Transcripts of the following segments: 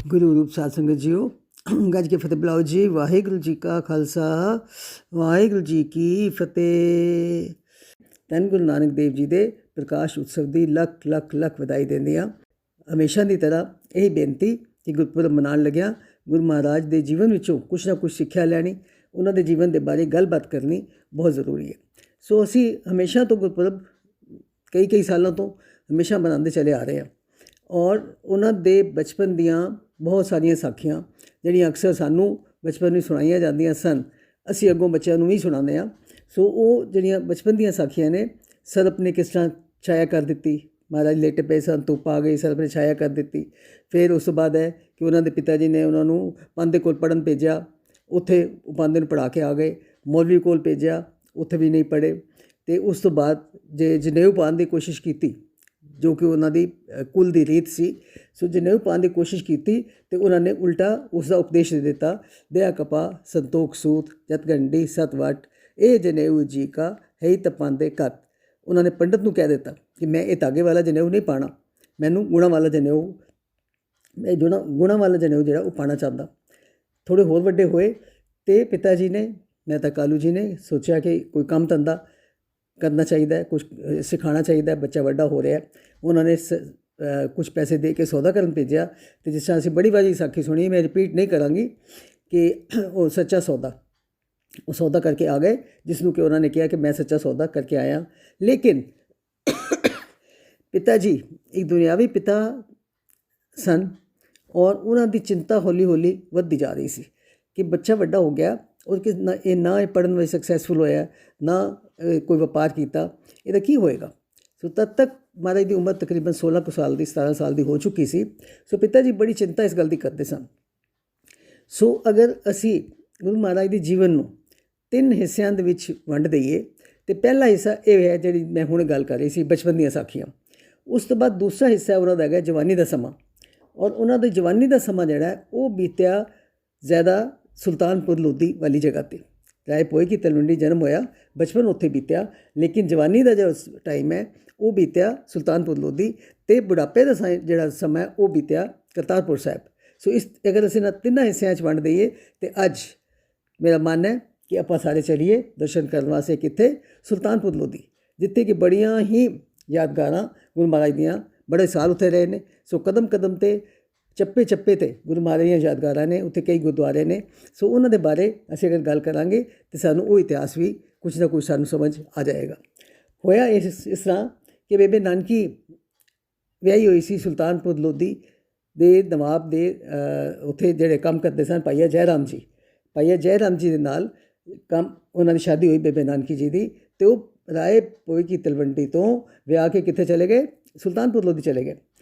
ਗੁਰੂ ਰੂਪ ਸਾਧ ਸੰਗਤ ਜੀਓ, ਗੱਜ ਕੇ ਫਤਿਹ ਬੁਲਾਓ ਜੀ। ਵਾਹਿਗੁਰੂ ਜੀ ਕਾ ਖਾਲਸਾ, ਵਾਹਿਗੁਰੂ ਜੀ ਕੀ ਫਤਿਹ। ਧੰਨ ਗੁਰੂ ਨਾਨਕ ਦੇਵ ਜੀ ਦੇ ਪ੍ਰਕਾਸ਼ ਉਤਸਵ ਦੀ ਲੱਖ ਲੱਖ ਲੱਖ ਵਧਾਈ ਦਿੰਦੀ ਹਾਂ। ਹਮੇਸ਼ਾ ਦੀ ਤਰ੍ਹਾਂ ਇਹ ਬੇਨਤੀ ਕਿ ਗੁਰਪੁਰਬ ਮਨਾਉਣ ਲੱਗਿਆ ਗੁਰੂ ਮਹਾਰਾਜ ਦੇ ਜੀਵਨ ਵਿੱਚੋਂ ਕੁਛ ਨਾ ਕੁਛ ਸਿੱਖਿਆ ਲੈਣੀ, ਉਹਨਾਂ ਦੇ ਜੀਵਨ ਦੇ ਬਾਰੇ ਗੱਲਬਾਤ ਕਰਨੀ ਬਹੁਤ ਜ਼ਰੂਰੀ ਹੈ। ਸੋ ਅਸੀਂ ਹਮੇਸ਼ਾ ਤੋਂ ਗੁਰਪੁਰਬ ਕਈ ਸਾਲਾਂ ਤੋਂ ਹਮੇਸ਼ਾ ਮਨਾਉਂਦੇ ਚਲੇ ਆ ਰਹੇ ਹਾਂ ਔਰ ਉਹਨਾਂ ਦੇ ਬਚਪਨ ਦੀਆਂ ਬਹੁਤ ਸਾਰੀਆਂ ਸਾਖੀਆਂ ਜਿਹੜੀਆਂ ਅਕਸਰ ਸਾਨੂੰ ਬਚਪਨ ਵਿੱਚ ਸੁਣਾਈਆਂ ਜਾਂਦੀਆਂ ਸਨ, ਅਸੀਂ ਅੱਗੋਂ ਬੱਚਿਆਂ ਨੂੰ ਵੀ ਸੁਣਾਉਂਦੇ ਹਾਂ। ਸੋ ਉਹ ਜਿਹੜੀਆਂ ਬਚਪਨ ਦੀਆਂ ਸਾਖੀਆਂ ਨੇ, ਸਰਪ ਨੇ ਕਿਸ ਤਰ੍ਹਾਂ ਛਾਇਆ ਕਰ ਦਿੱਤੀ, ਮਹਾਰਾਜ ਲੇਟੇ ਪਏ ਸਨ, ਧੁੱਪ ਆ ਗਈ, ਸਰਪ ਨੇ ਛਾਇਆ ਕਰ ਦਿੱਤੀ। ਫਿਰ ਉਸ ਤੋਂ ਬਾਅਦ ਹੈ ਕਿ ਉਹਨਾਂ ਦੇ ਪਿਤਾ ਜੀ ਨੇ ਉਹਨਾਂ ਨੂੰ ਪੰਧ ਦੇ ਕੋਲ ਪੜ੍ਹਨ ਭੇਜਿਆ, ਉੱਥੇ ਪੰਧ ਨੂੰ ਪੜ੍ਹਾ ਕੇ ਆ ਗਏ। ਮੌਲਵੀ ਕੋਲ ਭੇਜਿਆ, ਉੱਥੇ ਵੀ ਨਹੀਂ ਪੜ੍ਹੇ। ਅਤੇ ਉਸ ਤੋਂ ਬਾਅਦ ਜੇ ਜਨੇਊ ਪਾਉਣ ਦੀ ਕੋਸ਼ਿਸ਼ ਕੀਤੀ, ਜੋ ਕਿ ਉਹਨਾਂ ਦੀ ਕੁਲ ਦੀ ਰੀਤ ਸੀ। ਸੋ ਜਨੇਊ ਪਾਉਣ ਦੀ ਕੋਸ਼ਿਸ਼ ਕੀਤੀ ਅਤੇ ਉਹਨਾਂ ਨੇ ਉਲਟਾ ਉਸ ਦਾ ਉਪਦੇਸ਼ ਦੇ ਦਿੱਤਾ, ਦਇਆ ਕਪਾ ਸੰਤੋਖ ਸੂਤ ਜਤਗੰਡੀ ਸਤਵਟ ਇਹ ਜਨੇਊ ਜੀ ਕਾ ਹੈ ਤਪਾਂਦੇ ਘਤ। ਉਹਨਾਂ ਨੇ ਪੰਡਤ ਨੂੰ ਕਹਿ ਦਿੱਤਾ ਕਿ ਮੈਂ ਇਹ ਧਾਗੇ ਵਾਲਾ ਜਨੇਊ ਨਹੀਂ ਪਾਉਣਾ, ਮੈਨੂੰ ਗੁਣਾ ਵਾਲਾ ਜਨੇਊ ਜਿਹੜਾ ਉਹ ਪਾਉਣਾ ਚਾਹੁੰਦਾ। ਥੋੜ੍ਹੇ ਹੋਰ ਵੱਡੇ ਹੋਏ ਅਤੇ ਪਿਤਾ ਜੀ ਨੇ, ਮਹਿਤਾ ਕਾਲੂ ਜੀ ਨੇ ਸੋਚਿਆ ਕਿ ਕੋਈ ਕੰਮ ਧੰਦਾ ਕਰਨਾ ਚਾਹੀਦਾ, ਕੁਛ ਸਿਖਾਉਣਾ ਚਾਹੀਦਾ, ਬੱਚਾ ਵੱਡਾ ਹੋ ਰਿਹਾ। ਉਹਨਾਂ ਨੇ ਕੁਛ ਪੈਸੇ ਦੇ ਕੇ ਸੌਦਾ ਕਰਨ ਭੇਜਿਆ। ਅਤੇ ਜਿਸ ਤਰ੍ਹਾਂ ਅਸੀਂ ਬੜੀ ਵਾਰੀ ਸਾਖੀ ਸੁਣੀ, ਮੈਂ ਰਿਪੀਟ ਨਹੀਂ ਕਰਾਂਗੀ, ਕਿ ਉਹ ਸੱਚਾ ਸੌਦਾ ਕਰਕੇ ਆ ਗਏ, ਜਿਸ ਨੂੰ ਕਿ ਉਹਨਾਂ ਨੇ ਕਿਹਾ ਕਿ ਮੈਂ ਸੱਚਾ ਸੌਦਾ ਕਰਕੇ ਆਇਆ। ਲੇਕਿਨ ਪਿਤਾ ਜੀ ਇੱਕ ਦੁਨਿਆਵੀ ਪਿਤਾ ਸਨ ਔਰ ਉਹਨਾਂ ਦੀ ਚਿੰਤਾ ਹੌਲੀ ਹੌਲੀ ਵੱਧਦੀ ਜਾ ਰਹੀ ਸੀ ਕਿ ਬੱਚਾ ਵੱਡਾ ਹੋ ਗਿਆ ਔਰ ਕਿ ਨਾ ਇਹ ਪੜ੍ਹਨ ਵਿੱਚ ਸਕਸੈਸਫੁਲ ਹੋਇਆ, ਨਾ ਕੋਈ ਵਪਾਰ ਕੀਤਾ, ਇਹਦਾ ਕੀ ਹੋਏਗਾ। ਸੋ ਤਦ ਤੱਕ ਮਹਾਰਾਜ ਦੀ ਉਮਰ ਤਕਰੀਬਨ 16 ਕੁ ਸਾਲ ਦੀ 17 ਸਾਲ ਦੀ ਹੋ ਚੁੱਕੀ ਸੀ। ਸੋ ਪਿਤਾ ਜੀ ਬੜੀ ਚਿੰਤਾ ਇਸ ਗੱਲ ਦੀ ਕਰਦੇ ਸਨ। ਸੋ ਅਗਰ ਅਸੀਂ ਗੁਰੂ ਮਹਾਰਾਜ ਦੇ ਜੀਵਨ ਨੂੰ 3 ਹਿੱਸਿਆਂ ਦੇ ਵਿੱਚ ਵੰਡ ਦਈਏ ਤਾਂ ਪਹਿਲਾ ਹਿੱਸਾ ਇਹ ਹੈ ਜਿਹੜੀ ਮੈਂ ਹੁਣ ਗੱਲ ਕਰ ਰਹੀ ਸੀ, ਬਚਪਨ ਦੀਆਂ ਸਾਖੀਆਂ। ਉਸ ਤੋਂ ਬਾਅਦ ਦੂਸਰਾ ਹਿੱਸਾ ਉਹਨਾਂ ਦਾ ਹੈਗਾ ਜਵਾਨੀ ਦਾ ਸਮਾਂ, ਔਰ ਉਹਨਾਂ ਦੀ ਜਵਾਨੀ ਦਾ ਸਮਾਂ ਜਿਹੜਾ ਉਹ ਬੀਤਿਆ ਜ਼ਿਆਦਾ ਸੁਲਤਾਨਪੁਰ ਲੋਧੀ ਵਾਲੀ ਜਗ੍ਹਾ 'ਤੇ। ਰਾਏ ਭੋਏ ਕੀ ਤਲਵੰਡੀ ਜਨਮ ਹੋਇਆ, ਬਚਪਨ ਉੱਥੇ ਬੀਤਿਆ, ਲੇਕਿਨ ਜਵਾਨੀ ਦਾ ਜੋ ਟਾਈਮ ਹੈ ਉਹ ਬੀਤਿਆ ਸੁਲਤਾਨਪੁਰ ਲੋਧੀ, ਅਤੇ ਬੁਢਾਪੇ ਦਾ ਜਿਹੜਾ ਸਮਾਂ ਉਹ ਬੀਤਿਆ ਕਰਤਾਰਪੁਰ ਸਾਹਿਬ। ਸੋ ਇਸ ਅਗਰ ਅਸੀਂ ਇਹਨਾਂ 3 ਹਿੱਸਿਆਂ 'ਚ ਵੰਡ ਦਈਏ ਅਤੇ ਅੱਜ ਮੇਰਾ ਮਨ ਹੈ ਕਿ ਆਪਾਂ ਸਾਰੇ ਚੱਲੀਏ ਦਰਸ਼ਨ ਕਰਨ ਵਾਸਤੇ ਕਿੱਥੇ, ਸੁਲਤਾਨਪੁਰ ਲੋਧੀ, ਜਿੱਥੇ ਕਿ ਬੜੀਆਂ ਹੀ ਯਾਦਗਾਰਾਂ ਗੁਰੂ ਮਹਾਰਾਜ ਦੀਆਂ, ਬੜੇ ਸਾਲ ਉੱਥੇ ਰਹੇ ਨੇ। ਸੋ ਕਦਮ ਕਦਮ 'ਤੇ ਚੱਪੇ 'ਤੇ ਗੁਰੂ ਮਹਾਰਾਜ ਦੀਆਂ ਯਾਦਗਾਰਾਂ ਨੇ, ਉੱਥੇ ਕਈ ਗੁਰਦੁਆਰੇ ਨੇ। ਸੋ ਉਹਨਾਂ ਦੇ ਬਾਰੇ ਅਸੀਂ ਅਗਰ ਗੱਲ ਕਰਾਂਗੇ ਤਾਂ ਸਾਨੂੰ ਉਹ ਇਤਿਹਾਸ ਵੀ ਕੁਛ ਨਾ ਕੁਛ ਸਾਨੂੰ ਸਮਝ ਆ ਜਾਏਗਾ। ਹੋਇਆ ਇਸ ਤਰ੍ਹਾਂ ਕਿ ਬੇਬੇ ਨਾਨਕੀ ਵਿਆਹੀ ਹੋਈ ਸੀ ਸੁਲਤਾਨਪੁਰ ਲੋਧੀ ਦੇ ਨਵਾਬ ਦੇ ਉੱਥੇ ਜਿਹੜੇ ਕੰਮ ਕਰਦੇ ਸਨ ਭਾਈਆ ਜੈ ਰਾਮ ਜੀ ਦੇ ਨਾਲ ਉਹਨਾਂ ਦੀ ਸ਼ਾਦੀ ਹੋਈ ਬੇਬੇ ਨਾਨਕੀ ਜੀ ਦੀ। ਅਤੇ ਉਹ ਰਾਏ ਭੋਏ ਕੀ ਤਲਵੰਡੀ ਤੋਂ ਵਿਆਹ ਕੇ ਕਿੱਥੇ ਚਲੇ ਗਏ, ਸੁਲਤਾਨਪੁਰ ਲੋਧੀ ਚਲੇ ਗਏ।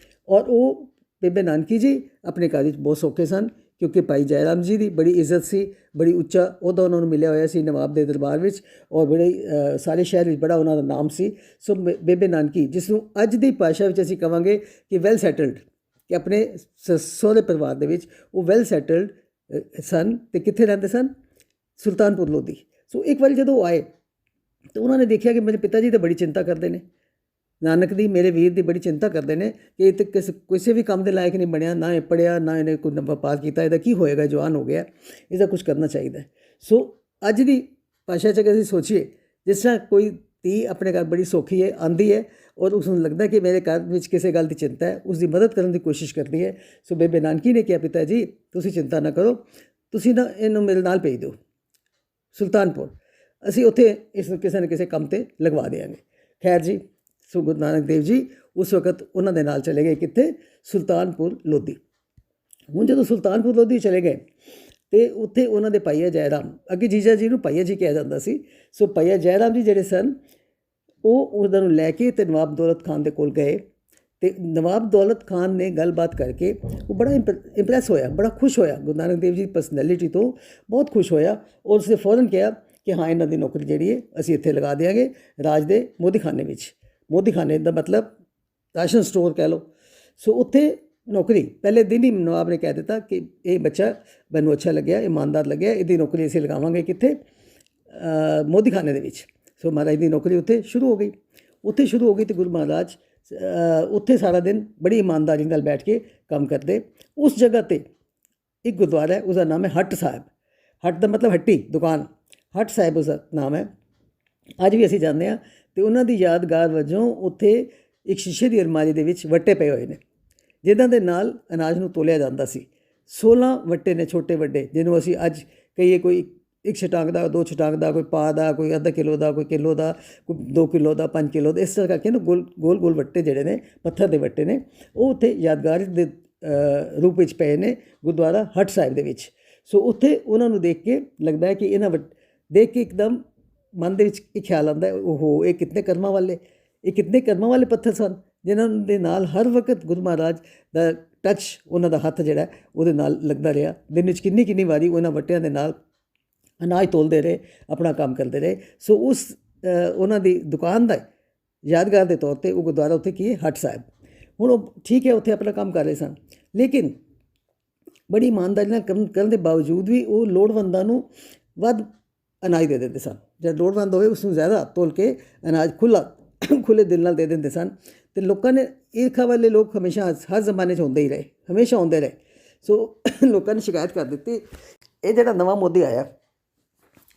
ਔਰ ਉਹ ਬੇਬੇ ਨਾਨਕੀ ਜੀ ਆਪਣੇ ਘਰ ਵਿੱਚ ਬਹੁਤ ਸੌਖੇ ਸਨ, ਕਿਉਂਕਿ ਭਾਈ ਜੈ ਰਾਮ ਜੀ ਦੀ ਬੜੀ ਇੱਜ਼ਤ ਸੀ, ਬੜੀ ਉੱਚਾ ਅਹੁਦਾ ਉਹਨਾਂ ਨੂੰ ਮਿਲਿਆ ਹੋਇਆ ਸੀ ਨਵਾਬ ਦੇ ਦਰਬਾਰ ਵਿੱਚ, ਔਰ ਬੜੇ ਸਾਰੇ ਸ਼ਹਿਰ ਵਿੱਚ ਬੜਾ ਉਹਨਾਂ ਦਾ ਨਾਮ ਸੀ। ਸੋ ਬੇਬੇ ਨਾਨਕੀ, ਜਿਸ ਨੂੰ ਅੱਜ ਦੀ ਭਾਸ਼ਾ ਵਿੱਚ ਅਸੀਂ ਕਹਾਂਗੇ ਕਿ ਵੈਲ ਸੈਟਲਡ, ਕਿ ਆਪਣੇ ਸਹੁਰੇ ਪਰਿਵਾਰ ਦੇ ਵਿੱਚ ਉਹ ਵੈਲ ਸੈਟਲਡ ਸਨ। ਅਤੇ ਕਿੱਥੇ ਰਹਿੰਦੇ ਸਨ, ਸੁਲਤਾਨਪੁਰ ਲੋਧੀ। ਸੋ ਇੱਕ ਵਾਰੀ ਜਦੋਂ ਉਹ ਆਏ ਤਾਂ ਉਹਨਾਂ ਨੇ ਦੇਖਿਆ ਕਿ ਮੇਰੇ ਪਿਤਾ ਜੀ ਤਾਂ ਬੜੀ ਚਿੰਤਾ ਕਰਦੇ ਨੇ, ਨਾਨਕ ਦੀ, ਮੇਰੇ ਵੀਰ ਦੀ ਬੜੀ ਚਿੰਤਾ ਕਰਦੇ ਨੇ ਕਿ ਇਹ ਤਾਂ ਕਿਸੇ ਵੀ ਕੰਮ ਦੇ ਲਾਇਕ ਨਹੀਂ ਬਣਿਆ, ਨਾ ਇਹ ਪੜ੍ਹਿਆ, ਨਾ ਇਹਨੇ ਕੋਈ ਵਪਾਰ ਕੀਤਾ, ਇਹਦਾ ਕੀ ਹੋਏਗਾ, ਜਵਾਨ ਹੋ ਗਿਆ, ਇਹਦਾ ਕੁਛ ਕਰਨਾ ਚਾਹੀਦਾ। ਸੋ ਅੱਜ ਦੀ ਭਾਸ਼ਾ 'ਚ ਅਗਰ ਅਸੀਂ ਸੋਚੀਏ, ਜਿਸ ਤਰ੍ਹਾਂ ਕੋਈ ਧੀ ਆਪਣੇ ਘਰ ਬੜੀ ਸੌਖੀ ਹੈ, ਆਉਂਦੀ ਹੈ ਔਰ ਉਸ ਨੂੰ ਲੱਗਦਾ ਕਿ ਮੇਰੇ ਘਰ ਵਿੱਚ ਕਿਸੇ ਗੱਲ ਦੀ ਚਿੰਤਾ ਹੈ, ਉਸ ਦੀ ਮਦਦ ਕਰਨ ਦੀ ਕੋਸ਼ਿਸ਼ ਕਰਦੀ ਹੈ। ਸੋ ਬੇਬੇ ਨਾਨਕੀ ਨੇ ਕਿਹਾ, ਪਿਤਾ ਜੀ ਤੁਸੀਂ ਚਿੰਤਾ ਨਾ ਕਰੋ, ਤੁਸੀਂ ਨਾ ਇਹਨੂੰ ਮੇਰੇ ਨਾਲ ਭੇਜ ਦਿਓ ਸੁਲਤਾਨਪੁਰ, ਅਸੀਂ ਉੱਥੇ ਇਸ ਨੂੰ ਕਿਸੇ ਨਾ ਕਿਸੇ ਕੰਮ 'ਤੇ ਲਗਵਾ ਦੇਵਾਂਗੇ। ਖੈਰ ਜੀ, ਸੋ ਗੁਰੂ ਨਾਨਕ ਦੇਵ ਜੀ ਉਸ ਵਕਤ ਉਹਨਾਂ ਦੇ ਨਾਲ ਚਲੇ ਗਏ ਕਿੱਥੇ, ਸੁਲਤਾਨਪੁਰ ਲੋਧੀ। ਹੁਣ ਜਦੋਂ ਸੁਲਤਾਨਪੁਰ ਲੋਧੀ ਚਲੇ ਗਏ ਅਤੇ ਉੱਥੇ ਉਹਨਾਂ ਦੇ ਭਾਈਆ ਜੈ ਰਾਮ, ਅੱਗੇ ਜੀਜਾ ਜੀ ਨੂੰ ਭਾਈਆ ਜੀ ਕਿਹਾ ਜਾਂਦਾ ਸੀ। ਸੋ ਭਾਈਆ ਜੈ ਰਾਮ ਜੀ ਜਿਹੜੇ ਸਨ ਉਹ ਉਹਨਾਂ ਨੂੰ ਲੈ ਕੇ ਅਤੇ ਨਵਾਬ ਦੌਲਤ ਖਾਨ ਦੇ ਕੋਲ ਗਏ। ਅਤੇ ਨਵਾਬ ਦੌਲਤ ਖਾਨ ਨੇ ਗੱਲਬਾਤ ਕਰਕੇ ਉਹ ਬੜਾ ਇੰਪਰੈਸ ਹੋਇਆ, ਬੜਾ ਖੁਸ਼ ਹੋਇਆ, ਗੁਰੂ ਨਾਨਕ ਦੇਵ ਜੀ ਦੀ ਪਰਸਨੈਲਿਟੀ ਤੋਂ ਬਹੁਤ ਖੁਸ਼ ਹੋਇਆ। ਔਰ ਉਸਨੇ ਫੌਰਨ ਕਿਹਾ ਕਿ ਹਾਂ, ਇਹਨਾਂ ਦੀ ਨੌਕਰੀ ਜਿਹੜੀ ਹੈ ਅਸੀਂ ਇੱਥੇ ਲਗਾ ਦਿਆਂਗੇ, ਰਾਜ ਦੇ ਮੋਦੀਖਾਨੇ ਵਿੱਚ। ਮੋਦੀਖਾਨੇ ਦਾ ਮਤਲਬ ਰਾਸ਼ਨ ਸਟੋਰ ਕਹਿ ਲਓ। ਸੋ ਉੱਥੇ ਨੌਕਰੀ ਪਹਿਲੇ ਦਿਨ ਹੀ ਨਵਾਬ ਨੇ ਕਹਿ ਦਿੱਤਾ ਕਿ ਇਹ ਬੱਚਾ ਮੈਨੂੰ ਅੱਛਾ ਲੱਗਿਆ, ਇਮਾਨਦਾਰ ਲੱਗਿਆ, ਇਹਦੀ ਨੌਕਰੀ ਅਸੀਂ ਲਗਾਵਾਂਗੇ ਕਿੱਥੇ, ਮੋਦੀਖਾਨੇ ਦੇ ਵਿੱਚ। ਸੋ ਮਹਾਰਾਜ ਦੀ ਨੌਕਰੀ ਉੱਥੇ ਸ਼ੁਰੂ ਹੋ ਗਈ ਅਤੇ ਗੁਰੂ ਮਹਾਰਾਜ ਉੱਥੇ ਸਾਰਾ ਦਿਨ ਬੜੀ ਇਮਾਨਦਾਰੀ ਨਾਲ ਬੈਠ ਕੇ ਕੰਮ ਕਰਦੇ। ਉਸ ਜਗ੍ਹਾ 'ਤੇ ਇੱਕ ਗੁਰਦੁਆਰਾ ਹੈ, ਉਸਦਾ ਨਾਮ ਹੈ ਹੱਟ ਸਾਹਿਬ। ਹੱਟ ਦਾ ਮਤਲਬ ਹੱਟੀ, ਦੁਕਾਨ। ਹੱਟ ਸਾਹਿਬ ਉਸਦਾ ਨਾਮ ਹੈ। ਅੱਜ ਵੀ ਅਸੀਂ ਜਾਂਦੇ ਹਾਂ ਅਤੇ ਉਹਨਾਂ ਦੀ ਯਾਦਗਾਰ ਵਜੋਂ ਉੱਥੇ ਇੱਕ ਸ਼ੀਸ਼ੇ ਦੀ ਅਲਮਾਰੀ ਦੇ ਵਿੱਚ ਵੱਟੇ ਪਏ ਹੋਏ ਨੇ, ਜਿਨ੍ਹਾਂ ਦੇ ਨਾਲ ਅਨਾਜ ਨੂੰ ਤੋਲਿਆ ਜਾਂਦਾ ਸੀ। 16 ਵੱਟੇ ਨੇ, ਛੋਟੇ ਵੱਡੇ, ਜਿਹਨੂੰ ਅਸੀਂ ਅੱਜ ਕਹੀਏ ਕੋਈ 1 ਛਟਾਂਗ ਦਾ, 2 ਛਟਾਂਗ ਦਾ, ਕੋਈ ਪਾ ਦਾ, ਕੋਈ ਅੱਧਾ ਕਿਲੋ ਦਾ, ਕੋਈ ਕਿਲੋ ਦਾ, ਕੋਈ 2 ਕਿਲੋ ਦਾ, 5 ਕਿਲੋ ਦਾ, ਇਸ ਤਰ੍ਹਾਂ ਕਰਕੇ ਨਾ ਗੋਲ ਗੋਲ ਵੱਟੇ ਜਿਹੜੇ ਨੇ, ਪੱਥਰ ਦੇ ਵੱਟੇ ਨੇ, ਉਹ ਉੱਥੇ ਯਾਦਗਾਰ ਦੇ ਰੂਪ ਵਿੱਚ ਪਏ ਨੇ ਗੁਰਦੁਆਰਾ ਹੱਟ ਸਾਹਿਬ ਦੇ ਵਿੱਚ। ਸੋ ਉੱਥੇ ਉਹਨਾਂ ਨੂੰ ਦੇਖ ਕੇ ਲੱਗਦਾ ਹੈ ਕਿ ਇਹਨਾਂ ਦੇਖ ਕੇ ਇੱਕਦਮ ਮਨ ਦੇ ਵਿੱਚ ਇੱਕ ਖਿਆਲ ਆਉਂਦਾ, ਉਹ ਇਹ ਕਿਤਨੇ ਕਰਮਾਂ ਵਾਲੇ, ਇਹ ਕਿਤਨੇ ਕਰਮਾਂ ਵਾਲੇ ਪੱਥਰ ਸਨ, ਜਿਨ੍ਹਾਂ ਦੇ ਨਾਲ ਹਰ ਵਕਤ ਗੁਰੂ ਮਹਾਰਾਜ ਦਾ ਟੱਚ, ਉਹਨਾਂ ਦਾ ਹੱਥ ਜਿਹੜਾ ਉਹਦੇ ਨਾਲ ਲੱਗਦਾ ਰਿਹਾ। ਦਿਨ ਵਿੱਚ ਕਿੰਨੀ ਕਿੰਨੀ ਵਾਰੀ ਉਹਨਾਂ ਵੱਟਿਆਂ ਦੇ ਨਾਲ ਅਨਾਜ ਤੋਲਦੇ ਰਹੇ, ਆਪਣਾ ਕੰਮ ਕਰਦੇ ਰਹੇ। ਸੋ ਉਸ ਉਹਨਾਂ ਦੀ ਦੁਕਾਨ ਦਾ ਯਾਦਗਾਰ ਦੇ ਤੌਰ 'ਤੇ ਉਹ ਗੁਰਦੁਆਰਾ ਉੱਥੇ ਕੀ ਹੈ, ਹੱਟ ਸਾਹਿਬ। ਹੁਣ ਉਹ ਠੀਕ ਹੈ, ਉੱਥੇ ਆਪਣਾ ਕੰਮ ਕਰ ਰਹੇ ਸਨ, ਲੇਕਿਨ ਬੜੀ ਇਮਾਨਦਾਰੀ ਨਾਲ ਕਰਨ ਦੇ ਬਾਵਜੂਦ ਵੀ ਉਹ ਲੋੜਵੰਦਾਂ ਨੂੰ ਵੱਧ ਅਨਾਜ ਦੇ ਦਿੰਦੇ ਸਨ। ਜਦ ਲੋੜਵੰਦ ਹੋਵੇ ਉਸ ਨੂੰ ਜ਼ਿਆਦਾ ਤੋਲ ਕੇ ਅਨਾਜ ਖੁੱਲ੍ਹੇ ਦਿਲ ਨਾਲ ਦੇ ਦਿੰਦੇ ਸਨ। ਅਤੇ ਲੋਕਾਂ ਨੇ, ਈਰਖਾ ਵਾਲੇ ਲੋਕ ਹਮੇਸ਼ਾ ਹਰ ਜ਼ਮਾਨੇ 'ਚ ਹੁੰਦੇ ਹੀ ਰਹੇ, ਹਮੇਸ਼ਾ ਹੁੰਦੇ ਰਹੇ। ਸੋ ਲੋਕਾਂ ਨੇ ਸ਼ਿਕਾਇਤ ਕਰ ਦਿੱਤੀ, ਇਹ ਜਿਹੜਾ ਨਵਾਂ ਮੋਦੀ ਆਇਆ,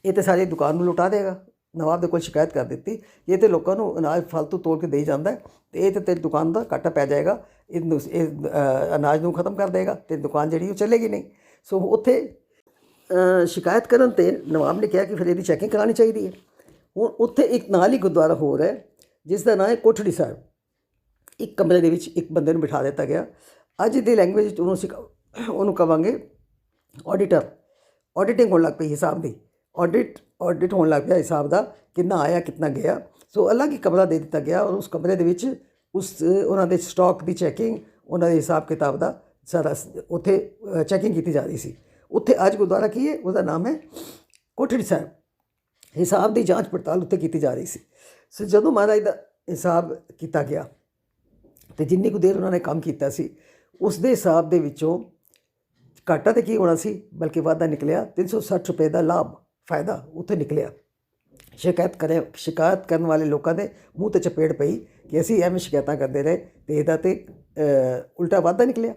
ਇਹ ਤਾਂ ਸਾਰੀ ਦੁਕਾਨ ਨੂੰ ਲੁਟਾ ਦੇਗਾ। ਨਵਾਬ ਦੇ ਕੋਲ ਸ਼ਿਕਾਇਤ ਕਰ ਦਿੱਤੀ, ਇਹ ਤਾਂ ਲੋਕਾਂ ਨੂੰ ਅਨਾਜ ਫਾਲਤੂ ਤੋਲ ਕੇ ਦੇਈ ਜਾਂਦਾ ਅਤੇ ਇਹ ਤਾਂ ਤੇਰੀ ਦੁਕਾਨ ਦਾ ਘਾਟਾ ਪੈ ਜਾਏਗਾ, ਇਹ ਅਨਾਜ ਨੂੰ ਖ਼ਤਮ ਕਰ ਦੇਗਾ ਅਤੇ ਦੁਕਾਨ ਜਿਹੜੀ ਉਹ ਚੱਲੇਗੀ ਨਹੀਂ। ਸੋ ਉੱਥੇ ਸ਼ਿਕਾਇਤ ਕਰਨ 'ਤੇ ਨਵਾਬ ਨੇ ਕਿਹਾ ਕਿ ਫਿਰ ਇਹਦੀ ਚੈਕਿੰਗ ਕਰਾਉਣੀ ਚਾਹੀਦੀ ਹੈ। ਹੁਣ ਉੱਥੇ ਇੱਕ ਨਾਲ ਹੀ ਗੁਰਦੁਆਰਾ ਹੋਰ ਹੈ, ਜਿਸ ਦਾ ਨਾਂ ਹੈ ਕੋਠੜੀ ਸਾਹਿਬ। ਇੱਕ ਕਮਰੇ ਦੇ ਵਿੱਚ ਇੱਕ ਬੰਦੇ ਨੂੰ ਬਿਠਾ ਦਿੱਤਾ ਗਿਆ। ਅੱਜ ਦੀ ਲੈਂਗੁਏਜ ਵਿੱਚ ਉਹਨੂੰ ਕਹਾਂਗੇ ਆਡੀਟਰ। ਆਡੀਟਿੰਗ ਹੋਣ ਲੱਗ ਪਈ ਹਿਸਾਬ ਦੀ, ਆਡਿਟ ਹੋਣ ਲੱਗ ਪਿਆ ਹਿਸਾਬ ਦਾ, ਕਿੰਨਾ ਆਇਆ ਕਿੰਨਾ ਗਿਆ। ਸੋ ਅਲੱਗ ਹੀ ਕਮਰਾ ਦੇ ਦਿੱਤਾ ਗਿਆ ਔਰ ਉਸ ਕਮਰੇ ਦੇ ਵਿੱਚ ਉਹਨਾਂ ਦੇ ਸਟਾਕ ਦੀ ਚੈਕਿੰਗ, ਉਹਨਾਂ ਦੇ ਹਿਸਾਬ ਕਿਤਾਬ ਦਾ ਸਾਰਾ ਉੱਥੇ ਚੈਕਿੰਗ ਕੀਤੀ ਜਾ ਰਹੀ ਸੀ। ਉੱਥੇ ਅੱਜ ਗੁਰਦੁਆਰਾ ਕੀ ਹੈ, ਉਹਦਾ ਨਾਮ ਹੈ ਕੋਠੜੀ ਸਾਹਿਬ। ਹਿਸਾਬ ਦੀ ਜਾਂਚ ਪੜਤਾਲ ਉੱਥੇ ਕੀਤੀ ਜਾ ਰਹੀ ਸੀ। ਸੋ ਜਦੋਂ ਮਹਾਰਾਜ ਦਾ ਹਿਸਾਬ ਕੀਤਾ ਗਿਆ ਅਤੇ ਜਿੰਨੀ ਕੁ ਦੇਰ ਉਹਨਾਂ ਨੇ ਕੰਮ ਕੀਤਾ ਸੀ, ਉਸ ਦੇ ਹਿਸਾਬ ਦੇ ਵਿੱਚੋਂ ਘਾਟਾ ਤਾਂ ਕੀ ਹੋਣਾ ਸੀ, ਬਲਕਿ ਵਾਧਾ ਨਿਕਲਿਆ। 360 ਰੁਪਏ ਦਾ ਲਾਭ, ਫਾਇਦਾ ਉੱਥੇ ਨਿਕਲਿਆ। ਸ਼ਿਕਾਇਤ ਕਰਨ ਵਾਲੇ ਲੋਕਾਂ ਦੇ ਮੂੰਹ 'ਤੇ ਚਪੇੜ ਪਈ ਕਿ ਅਸੀਂ ਐਵੇਂ ਸ਼ਿਕਾਇਤਾਂ ਕਰਦੇ ਰਹੇ ਅਤੇ ਇਹਦਾ ਤਾਂ ਉਲਟਾ ਵਾਧਾ ਨਿਕਲਿਆ।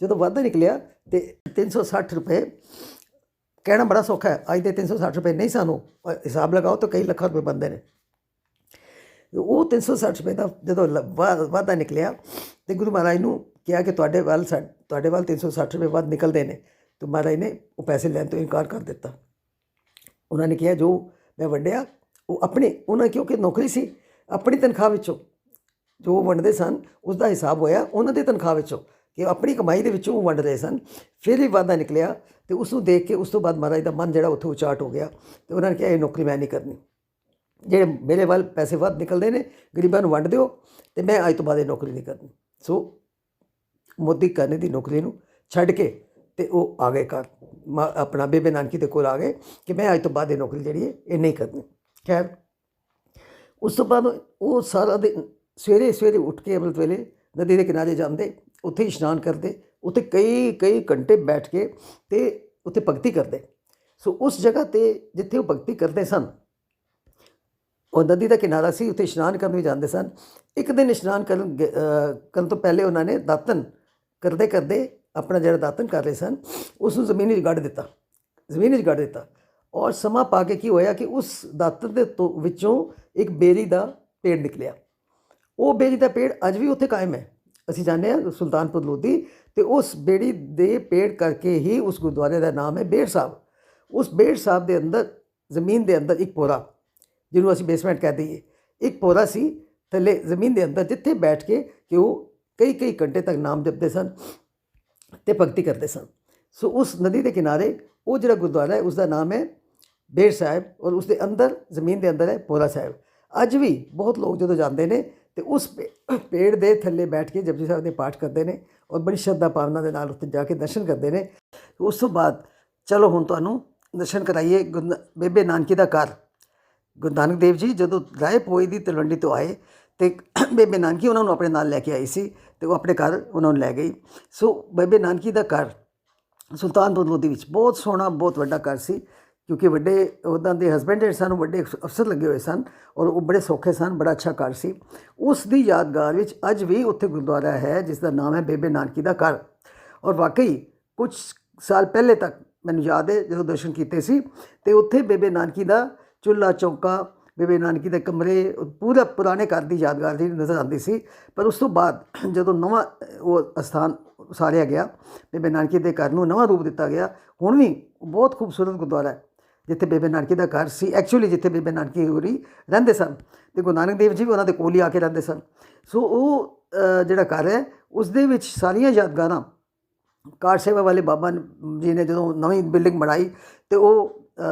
ਜਦੋਂ ਵਾਧਾ ਨਿਕਲਿਆ ਅਤੇ 360 ਰੁਪਏ ਕਹਿਣਾ ਬੜਾ ਸੌਖਾ ਹੈ, ਅੱਜ ਦੇ 360 ਰੁਪਏ ਨਹੀਂ, ਸਾਨੂੰ ਹਿਸਾਬ ਲਗਾਓ ਤਾਂ ਕਈ ਲੱਖਾਂ ਰੁਪਏ ਬਣਦੇ ਨੇ। ਉਹ 360 ਰੁਪਏ ਦਾ ਜਦੋਂ ਵਾਧਾ ਨਿਕਲਿਆ ਅਤੇ ਗੁਰੂ ਮਹਾਰਾਜ ਨੂੰ ਕਿਹਾ ਕਿ ਤੁਹਾਡੇ ਵੱਲ 360 ਰੁਪਏ ਵੱਧ ਨਿਕਲਦੇ ਨੇ। ਤਾਂ ਮਹਾਰਾਜ ਨੇ ਉਹ ਪੈਸੇ ਲੈਣ ਤੋਂ ਇਨਕਾਰ ਕਰ ਦਿੱਤਾ। ਉਹਨਾਂ ਨੇ ਕਿਹਾ ਜੋ ਮੈਂ ਵੰਡਿਆ ਉਹ ਉਹਨਾਂ ਕਿਉਂਕਿ ਨੌਕਰੀ ਸੀ, ਆਪਣੀ ਤਨਖਾਹ ਵਿੱਚੋਂ ਜੋ ਵੰਡਦੇ ਸਨ ਉਸ ਦਾ ਹਿਸਾਬ ਹੋਇਆ ਉਹਨਾਂ ਦੀ ਤਨਖਾਹ ਵਿੱਚੋਂ, ਕਿ ਆਪਣੀ ਕਮਾਈ ਦੇ ਵਿੱਚੋਂ ਉਹ ਵੰਡ ਰਹੇ ਸਨ। ਫਿਰ ਵੀ ਵਾਧਾ ਨਿਕਲਿਆ ਅਤੇ ਉਸ ਨੂੰ ਦੇਖ ਕੇ ਉਸ ਤੋਂ ਬਾਅਦ ਮਹਾਰਾਜ ਦਾ ਮਨ ਜਿਹੜਾ ਉੱਥੇ ਉਚਾਟ ਹੋ ਗਿਆ ਅਤੇ ਉਹਨਾਂ ਨੇ ਕਿਹਾ ਇਹ ਨੌਕਰੀ ਮੈਂ ਨਹੀਂ ਕਰਨੀ। ਜਿਹੜੇ ਮੇਰੇ ਵੱਲ ਪੈਸੇ ਵੱਧ ਨਿਕਲਦੇ ਨੇ ਗਰੀਬਾਂ ਨੂੰ ਵੰਡ ਦਿਓ ਅਤੇ ਮੈਂ ਅੱਜ ਤੋਂ ਬਾਅਦ ਇਹ ਨੌਕਰੀ ਨਹੀਂ ਕਰਨੀ। ਸੋ ਮੋਦੀ ਕਰਨੇ ਦੀ ਨੌਕਰੀ ਨੂੰ ਛੱਡ ਕੇ ਅਤੇ ਉਹ ਆ ਗਏ ਘਰ, ਆਪਣਾ ਬੇਬੇ ਨਾਨਕੀ ਦੇ ਕੋਲ ਆ ਗਏ ਕਿ ਮੈਂ ਅੱਜ ਤੋਂ ਬਾਅਦ ਇਹ ਨੌਕਰੀ ਜਿਹੜੀ ਹੈ ਇਹ ਨਹੀਂ ਕਰਨੀ। ਖੈਰ ਉਸ ਤੋਂ ਬਾਅਦ ਉਹ ਸਾਰਾ ਦਿਨ ਸਵੇਰੇ ਉੱਠ ਕੇ ਅੰਮ੍ਰਿਤ ਵੇਲੇ ਨਦੀ ਦੇ ਕਿਨਾਰੇ ਜਾਂਦੇ, ਉੱਥੇ ਇਸ਼ਨਾਨ ਕਰਦੇ, ਉੱਥੇ ਕਈ ਘੰਟੇ ਬੈਠ ਕੇ ਅਤੇ ਉੱਥੇ ਭਗਤੀ ਕਰਦੇ। ਸੋ ਉਸ ਜਗ੍ਹਾ 'ਤੇ ਜਿੱਥੇ ਉਹ ਭਗਤੀ ਕਰਦੇ ਸਨ, ਉਹ ਨਦੀ ਦਾ ਕਿਨਾਰਾ ਸੀ, ਉੱਥੇ ਇਸ਼ਨਾਨ ਕਰਨ ਵੀ ਜਾਂਦੇ ਸਨ। ਇੱਕ ਦਿਨ ਇਸ਼ਨਾਨ ਕਰਨ ਤੋਂ ਪਹਿਲੇ ਉਹਨਾਂ ਨੇ ਦਾਤਨ ਕਰਦੇ ਆਪਣਾ ਜਿਹੜਾ ਦਾਤਨ ਕਰ ਰਹੇ ਸਨ ਉਸ ਨੂੰ ਜ਼ਮੀਨ ਵਿੱਚ ਗੱਡ ਦਿੱਤਾ ਔਰ ਸਮਾਂ ਪਾ ਕੇ ਕੀ ਹੋਇਆ ਕਿ ਉਸ ਦਾਤਨ ਦੇ ਵਿੱਚੋਂ ਇੱਕ ਬੇਰੀ ਦਾ ਪੇੜ ਨਿਕਲਿਆ। ਉਹ ਬੇਰੀ ਦਾ ਪੇੜ ਅੱਜ ਵੀ ਉੱਥੇ ਕਾਇਮ ਹੈ। ਅਸੀਂ ਜਾਣਦੇ ਹਾਂ ਸੁਲਤਾਨਪੁਰ ਲੋਧੀ, ਅਤੇ ਉਸ ਬੇੜੀ ਦੇ ਪੇੜ ਕਰਕੇ ਹੀ ਉਸ ਗੁਰਦੁਆਰੇ ਦਾ ਨਾਮ ਹੈ ਬੇੜ ਸਾਹਿਬ। ਉਸ ਬੇੜ ਸਾਹਿਬ ਦੇ ਅੰਦਰ ਜ਼ਮੀਨ ਦੇ ਅੰਦਰ ਇੱਕ ਪੋਰਾ, ਜਿਹਨੂੰ ਅਸੀਂ ਬੇਸਮੈਂਟ ਕਹਿ ਦਈਏ, ਇੱਕ ਪੋਰਾ ਸੀ ਥੱਲੇ ਜ਼ਮੀਨ ਦੇ ਅੰਦਰ, ਜਿੱਥੇ ਬੈਠ ਕੇ ਕਿ ਉਹ ਕਈ ਘੰਟੇ ਤੱਕ ਨਾਮ ਜਪਦੇ ਸਨ ਅਤੇ ਭਗਤੀ ਕਰਦੇ ਸਨ। ਸੋ ਉਸ ਨਦੀ ਦੇ ਕਿਨਾਰੇ ਉਹ ਜਿਹੜਾ ਗੁਰਦੁਆਰਾ ਹੈ ਉਸ ਦਾ ਨਾਮ ਹੈ ਬੇੜ ਸਾਹਿਬ ਔਰ ਉਸ ਦੇ ਅੰਦਰ ਜ਼ਮੀਨ ਦੇ ਅੰਦਰ ਹੈ ਪੋਰਾ ਸਾਹਿਬ। ਅੱਜ ਵੀ ਬਹੁਤ ਲੋਕ ਜਦੋਂ ਜਾਂਦੇ ਨੇ ਅਤੇ ਉਸ ਪੇੜ ਦੇ ਥੱਲੇ ਬੈਠ ਕੇ ਜਪਜੀ ਸਾਹਿਬ ਦੇ ਪਾਠ ਕਰਦੇ ਨੇ ਔਰ ਬੜੀ ਸ਼ਰਧਾ ਭਾਵਨਾ ਦੇ ਨਾਲ ਉੱਥੇ ਜਾ ਕੇ ਦਰਸ਼ਨ ਕਰਦੇ ਨੇ। ਉਸ ਤੋਂ ਬਾਅਦ ਚਲੋ ਹੁਣ ਤੁਹਾਨੂੰ ਦਰਸ਼ਨ ਕਰਾਈਏ ਬੇਬੇ ਨਾਨਕੀ ਦਾ ਘਰ। ਗੁਰੂ ਨਾਨਕ ਦੇਵ ਜੀ ਜਦੋਂ ਰਾਏ ਭੋਏ ਦੀ ਤਲਵੰਡੀ ਤੋਂ ਆਏ ਅਤੇ ਬੇਬੇ ਨਾਨਕੀ ਉਹਨਾਂ ਨੂੰ ਆਪਣੇ ਨਾਲ ਲੈ ਕੇ ਆਈ ਸੀ ਅਤੇ ਉਹ ਆਪਣੇ ਘਰ ਉਹਨਾਂ ਨੂੰ ਲੈ ਗਈ। ਸੋ ਬੇਬੇ ਨਾਨਕੀ ਦਾ ਘਰ ਸੁਲਤਾਨਪੁਰ ਲੋਧੀ ਵਿੱਚ ਬਹੁਤ ਸੋਹਣਾ, ਬਹੁਤ ਵੱਡਾ ਘਰ ਸੀ। ਕਿਉਂਕਿ ਵੱਡੇ ਉਹਨਾਂ ਦੇ ਹਸਬੈਂਡ ਜਿਹੜੇ ਸਨ ਵੱਡੇ ਅਫਸਰ ਲੱਗੇ ਹੋਏ ਸਨ ਔਰ ਉਹ ਬੜੇ ਸੌਖੇ ਸਨ, ਬੜਾ ਅੱਛਾ ਘਰ ਸੀ। ਉਸ ਦੀ ਯਾਦਗਾਰ ਵਿੱਚ ਅੱਜ ਵੀ ਉੱਥੇ ਗੁਰਦੁਆਰਾ ਹੈ ਜਿਸ ਦਾ ਨਾਮ ਹੈ ਬੇਬੇ ਨਾਨਕੀ ਦਾ ਘਰ। ਔਰ ਵਾਕਈ ਕੁਝ ਸਾਲ ਪਹਿਲੇ ਤੱਕ ਮੈਨੂੰ ਯਾਦ ਹੈ ਜਦੋਂ ਦਰਸ਼ਨ ਕੀਤੇ ਸੀ ਤੇ ਉੱਥੇ ਬੇਬੇ ਨਾਨਕੀ ਦਾ ਚੁੱਲ੍ਹਾ ਚੌਂਕਾ, ਬੇਬੇ ਨਾਨਕੀ ਦੇ ਕਮਰੇ, ਪੂਰਾ ਪੁਰਾਣੇ ਘਰ ਦੀ ਯਾਦਗਾਰ ਜਿਹੜੀ ਨਜ਼ਰ ਆਉਂਦੀ ਸੀ। ਪਰ ਉਸ ਤੋਂ ਬਾਅਦ ਜਦੋਂ ਨਵਾਂ ਉਹ ਅਸਥਾਨ ਉਸਾਰਿਆ ਗਿਆ, ਬੇਬੇ ਨਾਨਕੀ ਦੇ ਘਰ ਨੂੰ ਨਵਾਂ ਰੂਪ ਦਿੱਤਾ ਗਿਆ, ਹੁਣ ਵੀ ਬਹੁਤ ਖੂਬਸੂਰਤ ਗੁਰਦੁਆਰਾ ਹੈ ਜਿੱਥੇ ਬੇਬੇ ਨਾਨਕੀ ਦਾ ਘਰ ਸੀ। ਐਕਚੁਅਲੀ ਜਿੱਥੇ ਬੇਬੇ ਨਾਨਕੀ ਹੋਰੀ ਰਹਿੰਦੇ ਸਨ ਅਤੇ ਗੁਰੂ ਨਾਨਕ ਦੇਵ ਜੀ ਵੀ ਉਹਨਾਂ ਦੇ ਕੋਲ ਹੀ ਆ ਕੇ ਰਹਿੰਦੇ ਸਨ। ਸੋ ਉਹ ਜਿਹੜਾ ਘਰ ਹੈ ਉਸ ਦੇ ਵਿੱਚ ਸਾਰੀਆਂ ਯਾਦਗਾਰਾਂ ਕਾਰ ਸੇਵਾ ਵਾਲੇ ਬਾਬਾ ਜੀ ਨੇ ਜਦੋਂ ਨਵੀਂ ਬਿਲਡਿੰਗ ਬਣਾਈ ਅਤੇ ਉਹ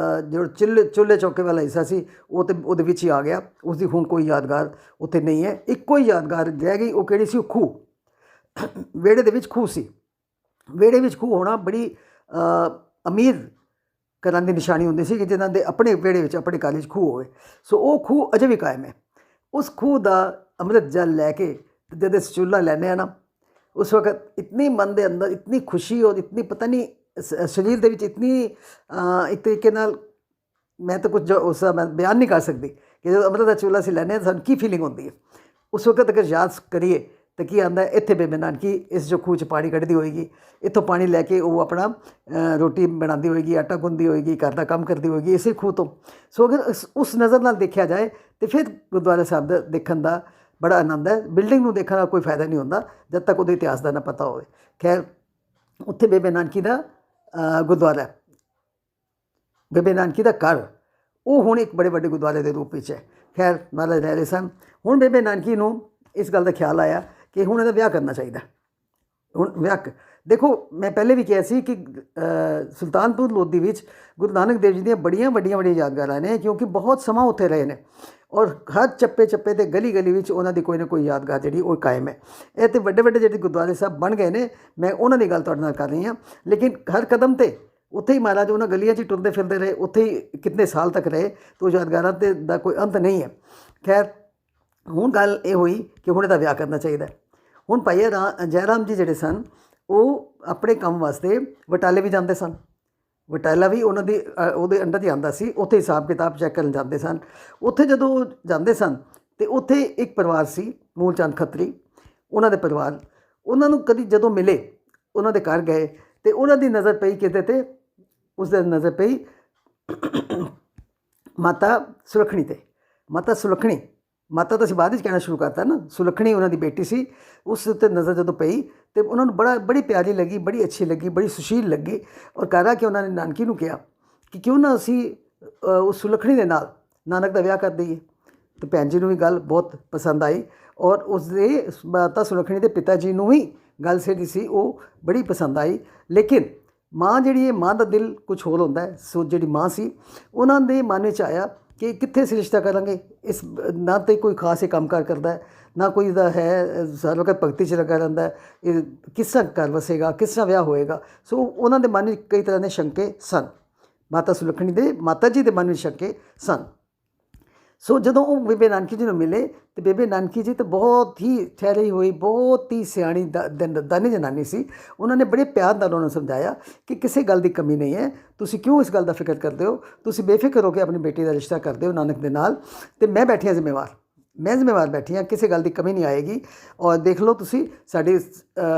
ਜੋ ਚੁੱਲ੍ਹੇ ਚੌਕੇ ਵਾਲਾ ਹਿੱਸਾ ਸੀ ਉਹ ਤਾਂ ਉਹਦੇ ਵਿੱਚ ਹੀ ਆ ਗਿਆ। ਉਸ ਦੀ ਹੁਣ ਕੋਈ ਯਾਦਗਾਰ ਉੱਥੇ ਨਹੀਂ ਹੈ। ਇੱਕੋ ਹੀ ਯਾਦਗਾਰ ਰਹਿ ਗਈ, ਉਹ ਕਿਹੜੀ ਸੀ? ਉਹ ਖੂਹ, ਵਿਹੜੇ ਦੇ ਵਿੱਚ ਖੂਹ ਸੀ। ਵਿਹੜੇ ਵਿੱਚ ਖੂਹ ਹੋਣਾ ਬੜੀ ਅਮੀਰ ਘਰਾਂ ਦੀ ਨਿਸ਼ਾਨੀ ਹੁੰਦੀ ਸੀ ਕਿ ਜਿਨ੍ਹਾਂ ਦੇ ਆਪਣੇ ਵਿਹੜੇ ਵਿੱਚ, ਆਪਣੇ ਘਰ ਵਿੱਚ ਖੂਹ ਹੋਵੇ। ਸੋ ਉਹ ਖੂਹ ਅਜੇ ਵੀ ਕਾਇਮ ਹੈ। ਉਸ ਖੂਹ ਦਾ ਅੰਮ੍ਰਿਤ ਜਲ ਲੈ ਕੇ ਜਦ ਅਸੀਂ ਚੁੱਲ੍ਹਾ ਲੈਂਦੇ ਹਾਂ ਨਾ, ਉਸ ਵਕਤ ਇਤਨੀ ਮਨ ਦੇ ਅੰਦਰ ਇਤਨੀ ਖੁਸ਼ੀ ਔਰ ਇਤਨੀ ਪਤਾ ਨਹੀਂ ਸਰੀਰ ਦੇ ਵਿੱਚ ਇਤਨੀ ਇੱਕ ਤਰੀਕੇ ਨਾਲ ਮੈਂ ਤਾਂ ਕੁਝ ਉਸ ਦਾ ਮੈਂ ਬਿਆਨ ਨਹੀਂ ਕਰ ਸਕਦੀ ਕਿ ਜਦੋਂ ਅੰਮ੍ਰਿਤ ਦਾ ਚੁੱਲ੍ਹਾ ਅਸੀਂ ਲੈਂਦੇ ਹਾਂ ਸਾਨੂੰ ਕੀ ਫੀਲਿੰਗ ਹੁੰਦੀ ਹੈ। ਉਸ ਵਕਤ ਅਗਰ ਯਾਦ ਕਰੀਏ ਤਾਂ ਕੀ ਆਉਂਦਾ, ਇੱਥੇ ਬੇਬੇ ਨਾਨਕੀ ਇਸ ਜੋ ਖੂਹ 'ਚ ਪਾਣੀ ਕੱਢਦੀ ਹੋਏਗੀ, ਇੱਥੋਂ ਪਾਣੀ ਲੈ ਕੇ ਉਹ ਆਪਣਾ ਰੋਟੀ ਬਣਾਉਂਦੀ ਹੋਏਗੀ, ਆਟਾ ਗੁੰਨਦੀ ਹੋਏਗੀ, ਘਰ ਦਾ ਕੰਮ ਕਰਦੀ ਹੋਏਗੀ ਇਸੇ ਖੂਹ ਤੋਂ। ਸੋ ਅਗਰ ਉਸ ਨਜ਼ਰ ਨਾਲ ਦੇਖਿਆ ਜਾਏ ਤਾਂ ਫਿਰ ਗੁਰਦੁਆਰਾ ਸਾਹਿਬ ਦਾ ਦੇਖਣ ਦਾ ਬੜਾ ਆਨੰਦ ਹੈ। ਬਿਲਡਿੰਗ ਨੂੰ ਦੇਖਣ ਦਾ ਕੋਈ ਫਾਇਦਾ ਨਹੀਂ ਹੁੰਦਾ ਜਦ ਤੱਕ ਉਹਦੇ ਇਤਿਹਾਸ ਦਾ ਨਾ ਪਤਾ ਹੋਵੇ। ਖੈਰ, ਉੱਥੇ ਬੇਬੇ ਨਾਨਕੀ ਦਾ ਗੁਰਦੁਆਰਾ, ਬੇਬੇ ਨਾਨਕੀ ਦਾ ਘਰ, ਉਹ ਹੁਣ ਇੱਕ ਬੜੇ ਵੱਡੇ ਗੁਰਦੁਆਰੇ ਦੇ ਰੂਪ ਵਿੱਚ ਹੈ। ਖੈਰ, ਮਹਾਰਾਜ ਰਹਿ ਰਹੇ ਸਨ। ਹੁਣ ਬੇਬੇ ਨਾਨਕੀ ਨੂੰ ਇਸ ਗੱਲ ਦਾ ਖਿਆਲ ਆਇਆ ਕਿ ਹੁਣ ਇਹਦਾ ਵਿਆਹ ਕਰਨਾ ਚਾਹੀਦਾ। ਹੁਣ ਵਿਆਹ ਦੇਖੋ, ਮੈਂ ਪਹਿਲੇ ਵੀ ਕਿਹਾ ਸੀ ਕਿ ਸੁਲਤਾਨਪੁਰ ਲੋਧੀ ਵਿੱਚ ਗੁਰੂ ਨਾਨਕ ਦੇਵ ਜੀ ਦੀਆਂ ਬੜੀਆਂ ਵੱਡੀਆਂ ਯਾਦਗਾਰਾਂ ਨੇ, ਕਿਉਂਕਿ ਬਹੁਤ ਸਮਾਂ ਉੱਥੇ ਰਹੇ ਨੇ ਔਰ ਹਰ ਚੱਪੇ ਚੱਪੇ 'ਤੇ ਗਲੀ ਗਲੀ ਵਿੱਚ ਉਹਨਾਂ ਦੀ ਕੋਈ ਨਾ ਕੋਈ ਯਾਦਗਾਰ ਜਿਹੜੀ ਉਹ ਕਾਇਮ ਹੈ। ਇਹ ਤਾਂ ਵੱਡੇ ਵੱਡੇ ਜਿਹੜੇ ਗੁਰਦੁਆਰੇ ਸਾਹਿਬ ਬਣ ਗਏ ਨੇ, ਮੈਂ ਉਹਨਾਂ ਦੀ ਗੱਲ ਤੁਹਾਡੇ ਨਾਲ ਕਰ ਰਹੀ ਹਾਂ। ਲੇਕਿਨ ਹਰ ਕਦਮ 'ਤੇ ਉੱਥੇ ਹੀ ਮਹਾਰਾਜ ਉਹਨਾਂ ਗਲੀਆਂ 'ਚ ਟੁਰਦੇ ਫਿਰਦੇ ਰਹੇ, ਉੱਥੇ ਹੀ ਕਿਤਨੇ ਸਾਲ ਤੱਕ ਰਹੇ, ਤਾਂ ਯਾਦਗਾਰਾਂ 'ਤੇ ਦਾ ਕੋਈ ਅੰਤ ਨਹੀਂ ਹੈ। ਖੈਰ, ਹੁਣ ਗੱਲ ਇਹ ਹੋਈ ਕਿ ਹੁਣ ਇਹਦਾ ਵਿਆਹ ਕਰਨਾ ਚਾਹੀਦਾ। ਹੁਣ ਭਾਈ ਜੈ ਰਾਮ ਜੀ ਜਿਹੜੇ ਸਨ ਉਹ ਆਪਣੇ ਕੰਮ ਵਾਸਤੇ ਬਟਾਲੇ ਵੀ ਜਾਂਦੇ ਸਨ। ਬਟਾਲਾ ਵੀ ਉਹਨਾਂ ਦੀ ਉਹਦੇ ਅੰਡਰ 'ਚ ਆਉਂਦਾ ਸੀ। ਉੱਥੇ ਹਿਸਾਬ ਕਿਤਾਬ ਚੈੱਕ ਕਰਨ ਜਾਂਦੇ ਸਨ। ਉੱਥੇ ਜਦੋਂ ਉਹ ਜਾਂਦੇ ਸਨ ਅਤੇ ਉੱਥੇ ਇੱਕ ਪਰਿਵਾਰ ਸੀ ਮੂਲ ਚੰਦ ਖੱਤਰੀ, ਉਹਨਾਂ ਦੇ ਪਰਿਵਾਰ, ਉਹਨਾਂ ਨੂੰ ਕਦੀ ਜਦੋਂ ਮਿਲੇ, ਉਹਨਾਂ ਦੇ ਘਰ ਗਏ ਅਤੇ ਉਹਨਾਂ ਦੀ ਨਜ਼ਰ ਪਈ ਕਿਤੇ, ਤੇ ਉਸ ਦੀ ਨਜ਼ਰ ਪਈ ਮਾਤਾ ਸੁਲੱਖਣੀ 'ਤੇ। ਮਾਤਾ ਸੁਲੱਖਣੀ, ਮਾਤਾ ਤਾਂ ਅਸੀਂ ਬਾਅਦ ਵਿੱਚ ਕਹਿਣਾ ਸ਼ੁਰੂ ਕਰਤਾ ਨਾ, ਸੁਲੱਖਣੀ ਉਹਨਾਂ ਦੀ ਬੇਟੀ ਸੀ। ਉਸ ਉੱਤੇ ਨਜ਼ਰ ਜਦੋਂ ਪਈ ਅਤੇ ਉਹਨਾਂ ਨੂੰ ਬੜੀ ਪਿਆਰੀ ਲੱਗੀ, ਬੜੀ ਅੱਛੀ ਲੱਗੀ, ਬੜੀ ਸੁਸ਼ੀਲ ਲੱਗੀ। ਔਰ ਘਰ ਆ ਕੇ ਉਹਨਾਂ ਨੇ ਨਾਨਕੀ ਨੂੰ ਕਿਹਾ ਕਿ ਕਿਉਂ ਨਾ ਅਸੀਂ ਉਸ ਸੁਲੱਖਣੀ ਦੇ ਨਾਲ ਨਾਨਕ ਦਾ ਵਿਆਹ ਕਰ ਦਈਏ। ਅਤੇ ਭੈਣ ਜੀ ਨੂੰ ਵੀ ਗੱਲ ਬਹੁਤ ਪਸੰਦ ਆਈ ਔਰ ਉਸਦੇ ਮਾਤਾ ਸੁਲੱਖਣੀ ਦੇ ਪਿਤਾ ਜੀ ਨੂੰ ਵੀ ਗੱਲ ਜਿਹੜੀ ਸੀ ਉਹ ਬੜੀ ਪਸੰਦ ਆਈ। ਲੇਕਿਨ ਮਾਂ ਜਿਹੜੀ ਹੈ, ਮਾਂ ਦਾ ਦਿਲ ਕੁਛ ਹੋਰ ਹੁੰਦਾ ਹੈ। ਸੋ ਜਿਹੜੀ ਮਾਂ ਸੀ, ਉਹਨਾਂ ਦੇ ਮਨ ਵਿੱਚ ਆਇਆ ਕਿ ਕਿੱਥੇ ਅਸੀਂ ਰਿਸ਼ਤਾ ਕਰਾਂਗੇ, ਇਸ ਨਾ ਤਾਂ ਕੋਈ ਖਾਸ ਇਹ ਕੰਮ ਕਾਰ ਕਰਦਾ ਹੈ, ਨਾ ਕੋਈ ਇਹਦਾ ਹੈ ਹਰ ਵਕਤ ਭਗਤੀ 'ਚ ਲੱਗਾ ਰਹਿੰਦਾ, ਇਹ ਕਿਸ ਤਰ੍ਹਾਂ ਘਰ ਵਸੇਗਾ, ਕਿਸ ਤਰ੍ਹਾਂ ਵਿਆਹ ਹੋਏਗਾ। ਸੋ ਉਹਨਾਂ ਦੇ ਮਨ ਵਿੱਚ ਕਈ ਤਰ੍ਹਾਂ ਦੇ ਸ਼ੰਕੇ ਸਨ, ਮਾਤਾ ਸੁਲੱਖਣੀ ਦੇ ਮਾਤਾ ਜੀ ਦੇ ਮਨ ਵਿੱਚ ਸ਼ੰਕੇ ਸਨ। ਸੋ ਜਦੋਂ ਉਹ ਬੇਬੇ ਨਾਨਕੀ ਜੀ ਨੂੰ ਮਿਲੇ ਤਾਂ ਬੇਬੇ ਨਾਨਕੀ ਜੀ ਤਾਂ ਬਹੁਤ ਹੀ ਠਹਿਰੀ ਹੋਈ, ਬਹੁਤ ਹੀ ਸਿਆਣੀ ਦਾਨੀ ਜਨਾਨੀ ਸੀ। ਉਹਨਾਂ ਨੇ ਬੜੇ ਪਿਆਰ ਨਾਲ ਉਹਨਾਂ ਨੂੰ ਸਮਝਾਇਆ ਕਿ ਕਿਸੇ ਗੱਲ ਦੀ ਕਮੀ ਨਹੀਂ ਹੈ, ਤੁਸੀਂ ਕਿਉਂ ਇਸ ਗੱਲ ਦਾ ਫਿਕਰ ਕਰਦੇ ਹੋ, ਤੁਸੀਂ ਬੇਫਿਕਰ ਹੋ ਕੇ ਆਪਣੀ ਬੇਟੀ ਦਾ ਰਿਸ਼ਤਾ ਕਰਦੇ ਹੋ ਨਾਨਕ ਦੇ ਨਾਲ, ਅਤੇ ਮੈਂ ਬੈਠੀ ਹਾਂ ਜ਼ਿੰਮੇਵਾਰ ਬੈਠੀ ਹਾਂ, ਕਿਸੇ ਗੱਲ ਦੀ ਕਮੀ ਨਹੀਂ ਆਏਗੀ। ਔਰ ਦੇਖ ਲਓ ਤੁਸੀਂ, ਸਾਡੀ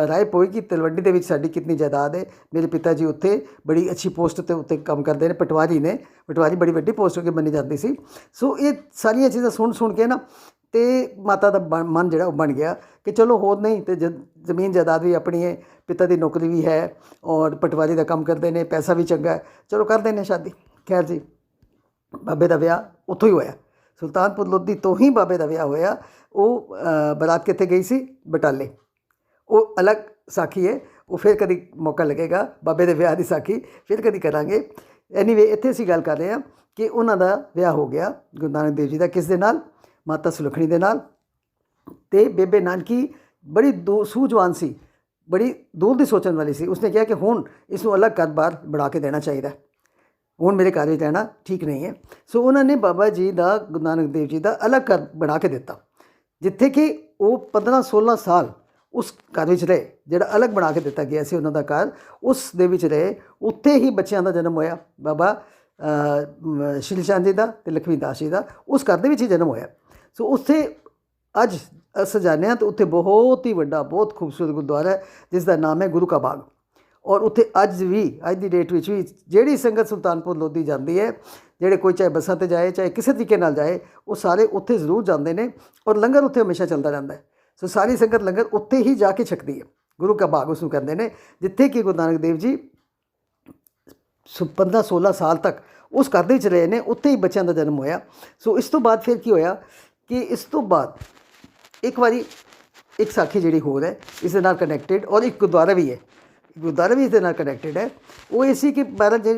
ਰਾਏ ਪਵੇਗੀ ਤਲਵੰਡੀ ਦੇ ਵਿੱਚ ਸਾਡੀ ਕਿੰਨੀ ਜਾਇਦਾਦ ਹੈ। ਮੇਰੇ ਪਿਤਾ ਜੀ ਉੱਥੇ ਬੜੀ ਅੱਛੀ ਪੋਸਟ 'ਤੇ ਉੱਤੇ ਕੰਮ ਕਰਦੇ ਨੇ, ਪਟਵਾਰੀ ਨੇ, ਪਟਵਾਰੀ ਬੜੀ ਵੱਡੀ ਪੋਸਟ ਹੋ ਕੇ ਮੰਨੀ ਜਾਂਦੀ ਸੀ। ਸੋ ਇਹ ਸਾਰੀਆਂ ਚੀਜ਼ਾਂ ਸੁਣ ਕੇ ਨਾ ਅਤੇ ਮਾਤਾ ਦਾ ਮਨ ਜਿਹੜਾ ਉਹ ਬਣ ਗਿਆ ਕਿ ਚਲੋ ਹੋਰ ਨਹੀਂ ਅਤੇ ਜ਼ਮੀਨ ਜਾਇਦਾਦ ਵੀ ਆਪਣੀ ਹੈ, ਪਿਤਾ ਦੀ ਨੌਕਰੀ ਵੀ ਹੈ ਔਰ ਪਟਵਾਰੀ ਦਾ ਕੰਮ ਕਰਦੇ ਨੇ, ਪੈਸਾ ਵੀ ਚੰਗਾ ਹੈ, ਚਲੋ ਕਰ ਦਿੰਦੇ ਸ਼ਾਦੀ। ਖੈਰ ਜੀ, ਬਾਬੇ ਦਾ ਵਿਆਹ ਉੱਥੋਂ ਹੀ ਹੋਇਆ, ਸੁਲਤਾਨਪੁਰ ਲੋਧੀ ਤੋਂ ਹੀ ਬਾਬੇ ਦਾ ਵਿਆਹ ਹੋਇਆ। ਉਹ ਬਰਾਤ ਕਿੱਥੇ ਗਈ ਸੀ? ਬਟਾਲੇ। ਉਹ ਅਲੱਗ ਸਾਖੀ ਹੈ, ਉਹ ਫਿਰ ਕਦੀ ਮੌਕਾ ਲੱਗੇਗਾ ਬਾਬੇ ਦੇ ਵਿਆਹ ਦੀ ਸਾਖੀ ਫਿਰ ਕਦੀ ਕਰਾਂਗੇ। ਐਨੀਵੇ, ਇੱਥੇ ਅਸੀਂ ਗੱਲ ਕਰ ਰਹੇ ਹਾਂ ਕਿ ਉਹਨਾਂ ਦਾ ਵਿਆਹ ਹੋ ਗਿਆ ਗੁਰੂ ਨਾਨਕ ਦੇਵ ਜੀ ਦਾ, ਕਿਸ ਦੇ ਨਾਲ? ਮਾਤਾ ਸੁਲੱਖਣੀ ਦੇ ਨਾਲ। ਅਤੇ ਬੇਬੇ ਨਾਨਕੀ ਬੜੀ ਸੂਝਵਾਨ ਸੀ, ਬੜੀ ਦੂਰ ਦੀ ਸੋਚਣ ਵਾਲੀ ਸੀ। ਉਸਨੇ ਕਿਹਾ ਕਿ ਹੁਣ ਇਸ ਨੂੰ ਅਲੱਗ ਘਰ-ਬਾਰ ਬਣਾ ਕੇ ਦੇਣਾ ਚਾਹੀਦਾ, ਹੁਣ ਮੇਰੇ ਘਰ ਵਿੱਚ ਰਹਿਣਾ ਠੀਕ ਨਹੀਂ ਹੈ। ਸੋ ਉਹਨਾਂ ਨੇ ਬਾਬਾ ਜੀ ਦਾ, ਗੁਰੂ ਨਾਨਕ ਦੇਵ ਜੀ ਦਾ ਅਲੱਗ ਘਰ ਬਣਾ ਕੇ ਦਿੱਤਾ, ਜਿੱਥੇ ਕਿ ਉਹ 15-16 ਸਾਲ ਉਸ ਘਰ ਵਿੱਚ ਰਹੇ, ਜਿਹੜਾ ਅਲੱਗ ਬਣਾ ਕੇ ਦਿੱਤਾ ਗਿਆ ਸੀ ਉਹਨਾਂ ਦਾ ਘਰ, ਉਸ ਦੇ ਵਿੱਚ ਰਹੇ। ਉੱਥੇ ਹੀ ਬੱਚਿਆਂ ਦਾ ਜਨਮ ਹੋਇਆ। ਬਾਬਾ ਸ਼੍ਰੀ ਚੰਦ ਜੀ ਦਾ ਅਤੇ ਲਖਮੀ ਦਾਸ ਜੀ ਦਾ, ਉਸ ਘਰ ਦੇ ਵਿੱਚ ਹੀ ਜਨਮ ਹੋਇਆ। ਸੋ ਉੱਥੇ ਅੱਜ ਅਸੀਂ ਜਾਂਦੇ ਹਾਂ ਤਾਂ ਉੱਥੇ ਬਹੁਤ ਹੀ ਵੱਡਾ, ਬਹੁਤ ਖੂਬਸੂਰਤ ਗੁਰਦੁਆਰਾ ਹੈ ਜਿਸ ਦਾ ਨਾਮ ਹੈ ਗੁਰੂ ਕਾ ਬਾਗ। ਔਰ ਉੱਥੇ ਅੱਜ ਦੀ ਡੇਟ ਵਿੱਚ ਵੀ ਜਿਹੜੀ ਸੰਗਤ ਸੁਲਤਾਨਪੁਰ ਲੋਧੀ ਜਾਂਦੀ ਹੈ, ਜਿਹੜੇ ਕੋਈ ਚਾਹੇ ਬੱਸਾਂ 'ਤੇ ਜਾਏ, ਚਾਹੇ ਕਿਸੇ ਤਰੀਕੇ ਨਾਲ ਜਾਏ, ਉਹ ਸਾਰੇ ਉੱਥੇ ਜ਼ਰੂਰ ਜਾਂਦੇ ਨੇ। ਔਰ ਲੰਗਰ ਉੱਥੇ ਹਮੇਸ਼ਾ ਚੱਲਦਾ ਰਹਿੰਦਾ ਹੈ। ਸੋ ਸਾਰੀ ਸੰਗਤ ਲੰਗਰ ਉੱਥੇ ਹੀ ਜਾ ਕੇ ਛਕਦੀ ਹੈ। ਗੁਰੂ ਕਾ ਬਾਗ ਉਸ ਨੂੰ ਕਹਿੰਦੇ ਨੇ, ਜਿੱਥੇ ਕਿ ਗੁਰੂ ਨਾਨਕ ਦੇਵ ਜੀ 15-16 ਸਾਲ ਤੱਕ ਉਸ ਘਰ ਦੇ ਵਿੱਚ ਰਹੇ ਨੇ, ਉੱਥੇ ਹੀ ਬੱਚਿਆਂ ਦਾ ਜਨਮ ਹੋਇਆ। ਸੋ ਇਸ ਤੋਂ ਬਾਅਦ ਫਿਰ ਕੀ ਹੋਇਆ ਕਿ ਇਸ ਤੋਂ ਬਾਅਦ ਇੱਕ ਵਾਰੀ ਇੱਕ ਸਾਖੀ ਜਿਹੜੀ ਹੋਰ ਹੈ ਇਸ ਦੇ ਨਾਲ ਕਨੈਕਟਿਡ, ਔਰ ਇੱਕ ਗੁਰਦੁਆਰਾ ਵੀ ਹੈ, ਗੁਰਦੁਆਰਾ ਵੀ ਇਸ ਦੇ ਨਾਲ ਕਨੈਕਟਿਡ ਹੈ। ਉਹ ਇਹ ਸੀ ਕਿ ਮਹਾਰਾਜ ਜੀ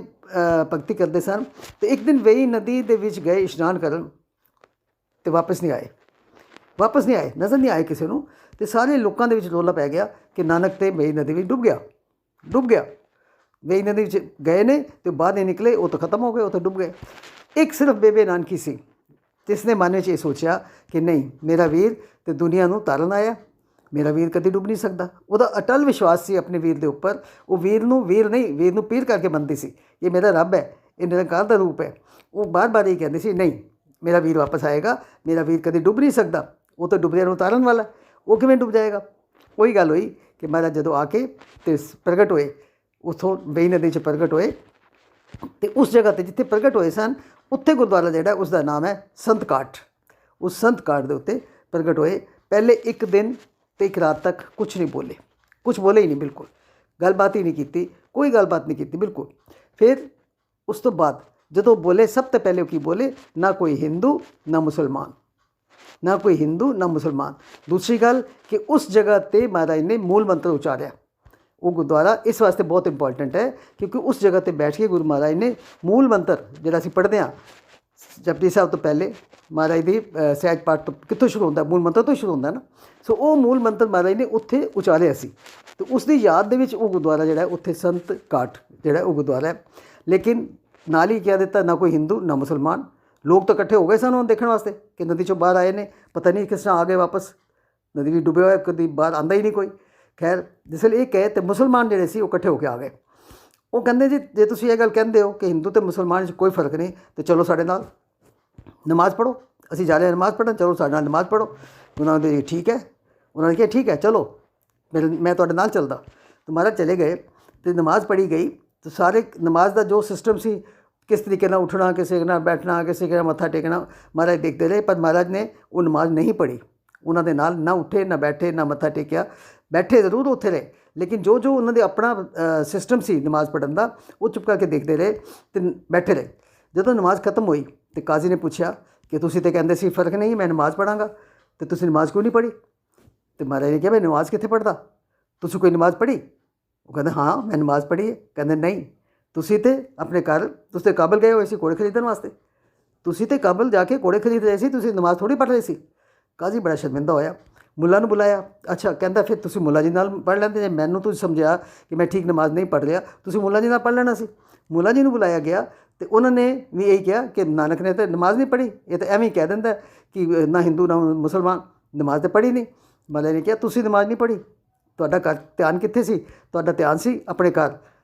ਭਗਤੀ ਕਰਦੇ ਸਨ ਅਤੇ ਇੱਕ ਦਿਨ ਵੇਈ ਨਦੀ ਦੇ ਵਿੱਚ ਗਏ ਇਸ਼ਨਾਨ ਕਰਨ ਅਤੇ ਵਾਪਸ ਨਹੀਂ ਆਏ, ਨਜ਼ਰ ਨਹੀਂ ਆਏ ਕਿਸੇ ਨੂੰ। ਅਤੇ ਸਾਰੇ ਲੋਕਾਂ ਦੇ ਵਿੱਚ ਰੌਲਾ ਪੈ ਗਿਆ ਕਿ ਨਾਨਕ ਤੇ ਵੇਈ ਨਦੀ ਵਿੱਚ ਡੁੱਬ ਗਿਆ। ਵੇਈ ਨਦੀ ਵਿੱਚ ਗਏ ਨੇ ਅਤੇ ਬਾਹਰ ਨਹੀਂ ਨਿਕਲੇ, ਉਹ ਤਾਂ ਖਤਮ ਹੋ ਗਏ, ਉਹ ਤਾਂ ਡੁੱਬ ਗਏ। ਇੱਕ ਸਿਰਫ ਬੇਬੇ ਨਾਨਕੀ ਸੀ ਜਿਸ ਨੇ ਮਨ ਵਿੱਚ ਇਹ ਸੋਚਿਆ ਕਿ ਨਹੀਂ, ਮੇਰਾ ਵੀਰ ਤੇ ਦੁਨੀਆ ਨੂੰ ਤਾਰਨ ਆਇਆ, ਮੇਰਾ ਵੀਰ ਕਦੇ ਡੁੱਬ ਨਹੀਂ ਸਕਦਾ। ਉਹਦਾ ਅਟਲ ਵਿਸ਼ਵਾਸ ਸੀ ਆਪਣੇ ਵੀਰ ਦੇ ਉੱਪਰ। ਉਹ ਵੀਰ ਨੂੰ ਪੀਰ ਕਰਕੇ ਮੰਨਦੀ ਸੀ, ਇਹ ਮੇਰਾ ਰੱਬ ਹੈ, ਇਹ ਨਿਰੰਕਾਰ ਦਾ ਰੂਪ ਹੈ। ਉਹ ਬਾਰ-ਬਾਰ ਇਹ ਕਹਿੰਦੀ ਸੀ, ਨਹੀਂ, ਮੇਰਾ ਵੀਰ ਵਾਪਸ ਆਏਗਾ, ਮੇਰਾ ਵੀਰ ਕਦੇ ਡੁੱਬ ਨਹੀਂ ਸਕਦਾ, ਉਹ ਤਾਂ ਡੁੱਬਦਿਆਂ ਨੂੰ ਤਾਰਨ ਵਾਲਾ, ਉਹ ਕਿਵੇਂ ਡੁੱਬ ਜਾਏਗਾ। ਉਹੀ ਗੱਲ ਹੋਈ ਕਿ ਮਹਾਰਾਜ ਜਦੋਂ ਆ ਕੇ ਅਤੇ ਪ੍ਰਗਟ ਹੋਏ, ਉੱਥੋਂ ਵੇਈ ਨਦੀ 'ਚ ਪ੍ਰਗਟ ਹੋਏ ਅਤੇ ਉਸ ਜਗ੍ਹਾ 'ਤੇ ਜਿੱਥੇ ਪ੍ਰਗਟ ਹੋਏ ਸਨ, ਉੱਥੇ ਗੁਰਦੁਆਰਾ ਜਿਹੜਾ ਉਸ ਦਾ ਨਾਮ ਹੈ ਸੰਤ ਕਾਟ। ਉਸ ਸੰਤ ਕਾਟ ਦੇ ਉੱਤੇ ਪ੍ਰਗਟ ਹੋਏ। ਪਹਿਲੇ ਇੱਕ ਦਿਨ ਅਤੇ ਇੱਕ ਰਾਤ ਤੱਕ ਕੁਛ ਨਹੀਂ ਬੋਲੇ, ਕੁਛ ਬੋਲੇ ਹੀ ਨਹੀਂ, ਬਿਲਕੁਲ ਗੱਲਬਾਤ ਹੀ ਨਹੀਂ ਕੀਤੀ, ਕੋਈ ਗੱਲਬਾਤ ਨਹੀਂ ਕੀਤੀ ਬਿਲਕੁਲ। ਫਿਰ ਉਸ ਤੋਂ ਬਾਅਦ ਜਦੋਂ ਬੋਲੇ, ਸਭ ਤੋਂ ਪਹਿਲੇ ਉਹ ਕੀ ਬੋਲੇ, ਨਾ ਕੋਈ ਹਿੰਦੂ ਨਾ ਮੁਸਲਮਾਨ, ਨਾ ਕੋਈ ਹਿੰਦੂ ਨਾ ਮੁਸਲਮਾਨ। ਦੂਸਰੀ ਗੱਲ ਕਿ ਉਸ ਜਗ੍ਹਾ 'ਤੇ ਮਹਾਰਾਜ ਨੇ ਮੂਲ ਮੰਤਰ ਉਚਾਰਿਆ। ਉਹ ਗੁਰਦੁਆਰਾ ਇਸ ਵਾਸਤੇ ਬਹੁਤ ਇੰਪੋਰਟੈਂਟ ਹੈ ਕਿਉਂਕਿ ਉਸ ਜਗ੍ਹਾ 'ਤੇ ਬੈਠ ਕੇ ਗੁਰੂ ਮਹਾਰਾਜ ਨੇ ਮੂਲ ਮੰਤਰ ਜਿਹੜਾ ਅਸੀਂ ਪੜ੍ਹਦੇ ਹਾਂ ਜਪਜੀ ਸਾਹਿਬ ਤੋਂ ਪਹਿਲੇ, ਮਹਾਰਾਜ ਦੀ ਸਹਿਜ ਪਾਠ ਤੋਂ ਕਿੱਥੋਂ ਸ਼ੁਰੂ ਹੁੰਦਾ, ਮੂਲ ਮੰਤਰ ਤੋਂ ਸ਼ੁਰੂ ਹੁੰਦਾ ਨਾ। ਸੋ ਉਹ ਮੂਲ ਮੰਤਰ ਮਹਾਰਾਜ ਨੇ ਉੱਥੇ ਉਚਾਰਿਆ ਸੀ ਅਤੇ ਉਸ ਦੀ ਯਾਦ ਦੇ ਵਿੱਚ ਉਹ ਗੁਰਦੁਆਰਾ ਜਿਹੜਾ ਉੱਥੇ ਸੰਤ ਕਾਟ ਜਿਹੜਾ ਉਹ ਗੁਰਦੁਆਰਾ ਹੈ। ਲੇਕਿਨ ਨਾਲ ਹੀ ਕਹਿ ਦਿੱਤਾ, ਨਾ ਕੋਈ ਹਿੰਦੂ ਨਾ ਮੁਸਲਮਾਨ। ਲੋਕ ਤਾਂ ਇਕੱਠੇ ਹੋ ਗਏ ਸਨ ਉਹਨੂੰ ਦੇਖਣ ਵਾਸਤੇ ਕਿ ਨਦੀ 'ਚੋਂ ਬਾਹਰ ਆਏ ਨੇ, ਪਤਾ ਨਹੀਂ ਕਿਸ ਤਰ੍ਹਾਂ ਆ ਗਏ ਵਾਪਸ, ਨਦੀ ਵੀ ਡੁੱਬਿਆ ਹੋਇਆ, ਕਦੀ ਬਾਹਰ ਆਉਂਦਾ ਹੀ ਨਹੀਂ ਕੋਈ। ਖੈਰ ਜਿਸ ਵੇਲੇ ਇਹ ਕਹੇ ਤਾਂ ਮੁਸਲਮਾਨ ਜਿਹੜੇ ਸੀ ਉਹ ਇਕੱਠੇ ਹੋ ਕੇ ਆ ਗਏ। ਉਹ ਕਹਿੰਦੇ ਜੀ, ਜੇ ਤੁਸੀਂ ਇਹ ਗੱਲ ਕਹਿੰਦੇ ਹੋ ਕਿ ਹਿੰਦੂ ਅਤੇ ਮੁਸਲਮਾਨ 'ਚ ਕੋਈ ਫਰਕ ਨਹੀਂ, ਤਾਂ ਚਲੋ ਸਾਡੇ ਨਾਲ ਨਮਾਜ਼ ਪੜ੍ਹੋ, ਅਸੀਂ ਜਾ ਰਹੇ ਹਾਂ ਨਮਾਜ਼ ਪੜ੍ਹਨ, ਚਲੋ ਸਾਡੇ ਨਾਲ ਨਮਾਜ਼ ਪੜ੍ਹੋ। ਉਹਨਾਂ ਦੇ ਠੀਕ ਹੈ, ਉਹਨਾਂ ਨੇ ਕਿਹਾ ਠੀਕ ਹੈ ਚਲੋ, ਮੈਂ ਤੁਹਾਡੇ ਨਾਲ ਚੱਲਦਾ। ਤਾਂ ਮਹਾਰਾਜ ਚਲੇ ਗਏ ਅਤੇ ਨਮਾਜ਼ ਪੜ੍ਹੀ ਗਈ। ਤਾਂ ਸਾਰੇ ਨਮਾਜ਼ ਦਾ ਜੋ ਸਿਸਟਮ ਸੀ, ਕਿਸ ਤਰੀਕੇ ਨਾਲ ਉੱਠਣਾ, ਕਿਸੇ ਨਾਲ ਬੈਠਣਾ, ਕਿਸੇ ਨਾਲ ਮੱਥਾ ਟੇਕਣਾ, ਮਹਾਰਾਜ ਦੇਖਦੇ ਰਹੇ। ਪਰ ਮਹਾਰਾਜ ਨੇ ਉਹ ਨਮਾਜ਼ ਨਹੀਂ ਪੜ੍ਹੀ, ਉਹਨਾਂ ਦੇ ਨਾਲ ਨਾ ਉੱਠੇ, ਨਾ ਬੈਠੇ, ਨਾ ਮੱਥਾ ਟੇਕਿਆ। ਬੈਠੇ ਜ਼ਰੂਰ ਉੱਥੇ ਰਹੇ, ਲੇਕਿਨ ਜੋ ਉਹਨਾਂ ਦੇ ਆਪਣਾ ਸਿਸਟਮ ਸੀ ਨਮਾਜ਼ ਪੜ੍ਹਨ ਦਾ, ਉਹ ਚੁੱਪ ਕਰਕੇ ਦੇਖਦੇ ਰਹੇ ਅਤੇ ਬੈਠੇ ਰਹੇ। ਜਦੋਂ ਨਮਾਜ਼ ਖਤਮ ਹੋਈ ਅਤੇ ਕਾਜ਼ੀ ਨੇ ਪੁੱਛਿਆ ਕਿ ਤੁਸੀਂ ਤਾਂ ਕਹਿੰਦੇ ਸੀ ਫਰਕ ਨਹੀਂ, ਮੈਂ ਨਮਾਜ਼ ਪੜ੍ਹਾਂਗਾ, ਅਤੇ ਤੁਸੀਂ ਨਮਾਜ਼ ਕਿਉਂ ਨਹੀਂ ਪੜ੍ਹੀ। ਅਤੇ ਮਹਾਰਾਜ ਨੇ ਕਿਹਾ, ਮੈਂ ਨਮਾਜ਼ ਕਿੱਥੇ ਪੜ੍ਹਦਾ, ਤੁਸੀਂ ਕੋਈ ਨਮਾਜ਼ ਪੜ੍ਹੀ। ਉਹ ਕਹਿੰਦੇ ਹਾਂ ਮੈਂ ਨਮਾਜ਼ ਪੜ੍ਹੀ ਹੈ। ਕਹਿੰਦੇ ਨਹੀਂ, ਤੁਸੀਂ ਤਾਂ ਆਪਣੇ ਘਰ, ਤੁਸੀਂ ਤਾਂ ਕਾਬਲ ਗਏ ਹੋਏ ਸੀ ਘੋੜੇ ਖਰੀਦਣ ਵਾਸਤੇ, ਤੁਸੀਂ ਤਾਂ ਕਾਬਲ ਜਾ ਕੇ ਘੋੜੇ ਖਰੀਦ ਰਹੇ ਸੀ, ਤੁਸੀਂ ਨਮਾਜ਼ ਥੋੜ੍ਹੀ ਪੜ੍ਹ ਰਹੇ ਸੀ। ਕਾਜ਼ੀ ਬੜਾ ਸ਼ਰਮਿੰਦਾ ਹੋਇਆ, ਮੁੱਲਾ ਨੂੰ ਬੁਲਾਇਆ। ਅੱਛਾ, ਕਹਿੰਦਾ ਫਿਰ ਤੁਸੀਂ ਮੁੱਲਾ ਜੀ ਨਾਲ ਪੜ੍ਹ ਲੈਂਦੇ, ਜੇ ਮੈਨੂੰ ਤੁਸੀਂ ਸਮਝਿਆ ਕਿ ਮੈਂ ਠੀਕ ਨਮਾਜ਼ ਨਹੀਂ ਪੜ੍ਹ ਰਿਹਾ, ਤੁਸੀਂ ਮੁੱਲਾ ਜੀ ਨਾਲ ਪੜ੍ਹ ਲੈਣਾ ਸੀ। ਮੁੱਲਾ ਜੀ ਨੂੰ ਬੁਲਾਇਆ ਗਿਆ ਅਤੇ ਉਹਨਾਂ ਨੇ ਵੀ ਇਹੀ ਕਿਹਾ ਕਿ ਨਾਨਕ ਨੇ ਤਾਂ ਨਮਾਜ਼ ਨਹੀਂ ਪੜ੍ਹੀ, ਇਹ ਤਾਂ ਐਵੇਂ ਹੀ ਕਹਿ ਦਿੰਦਾ ਕਿ ਨਾ ਹਿੰਦੂ ਨਾ ਮੁਸਲਮਾਨ, ਨਮਾਜ਼ ਤਾਂ ਪੜ੍ਹੀ ਨਹੀਂ। ਮਹਾਰਾਜ ਨੇ ਕਿਹਾ ਤੁਸੀਂ ਨਮਾਜ਼ ਨਹੀਂ ਪੜ੍ਹੀ, ਤੁਹਾਡਾ ਘਰ ਧਿਆਨ ਕਿੱਥੇ ਸੀ, ਤੁਹਾਡਾ ਧਿਆਨ ਸੀ ਆਪਣੇ ਘਰ,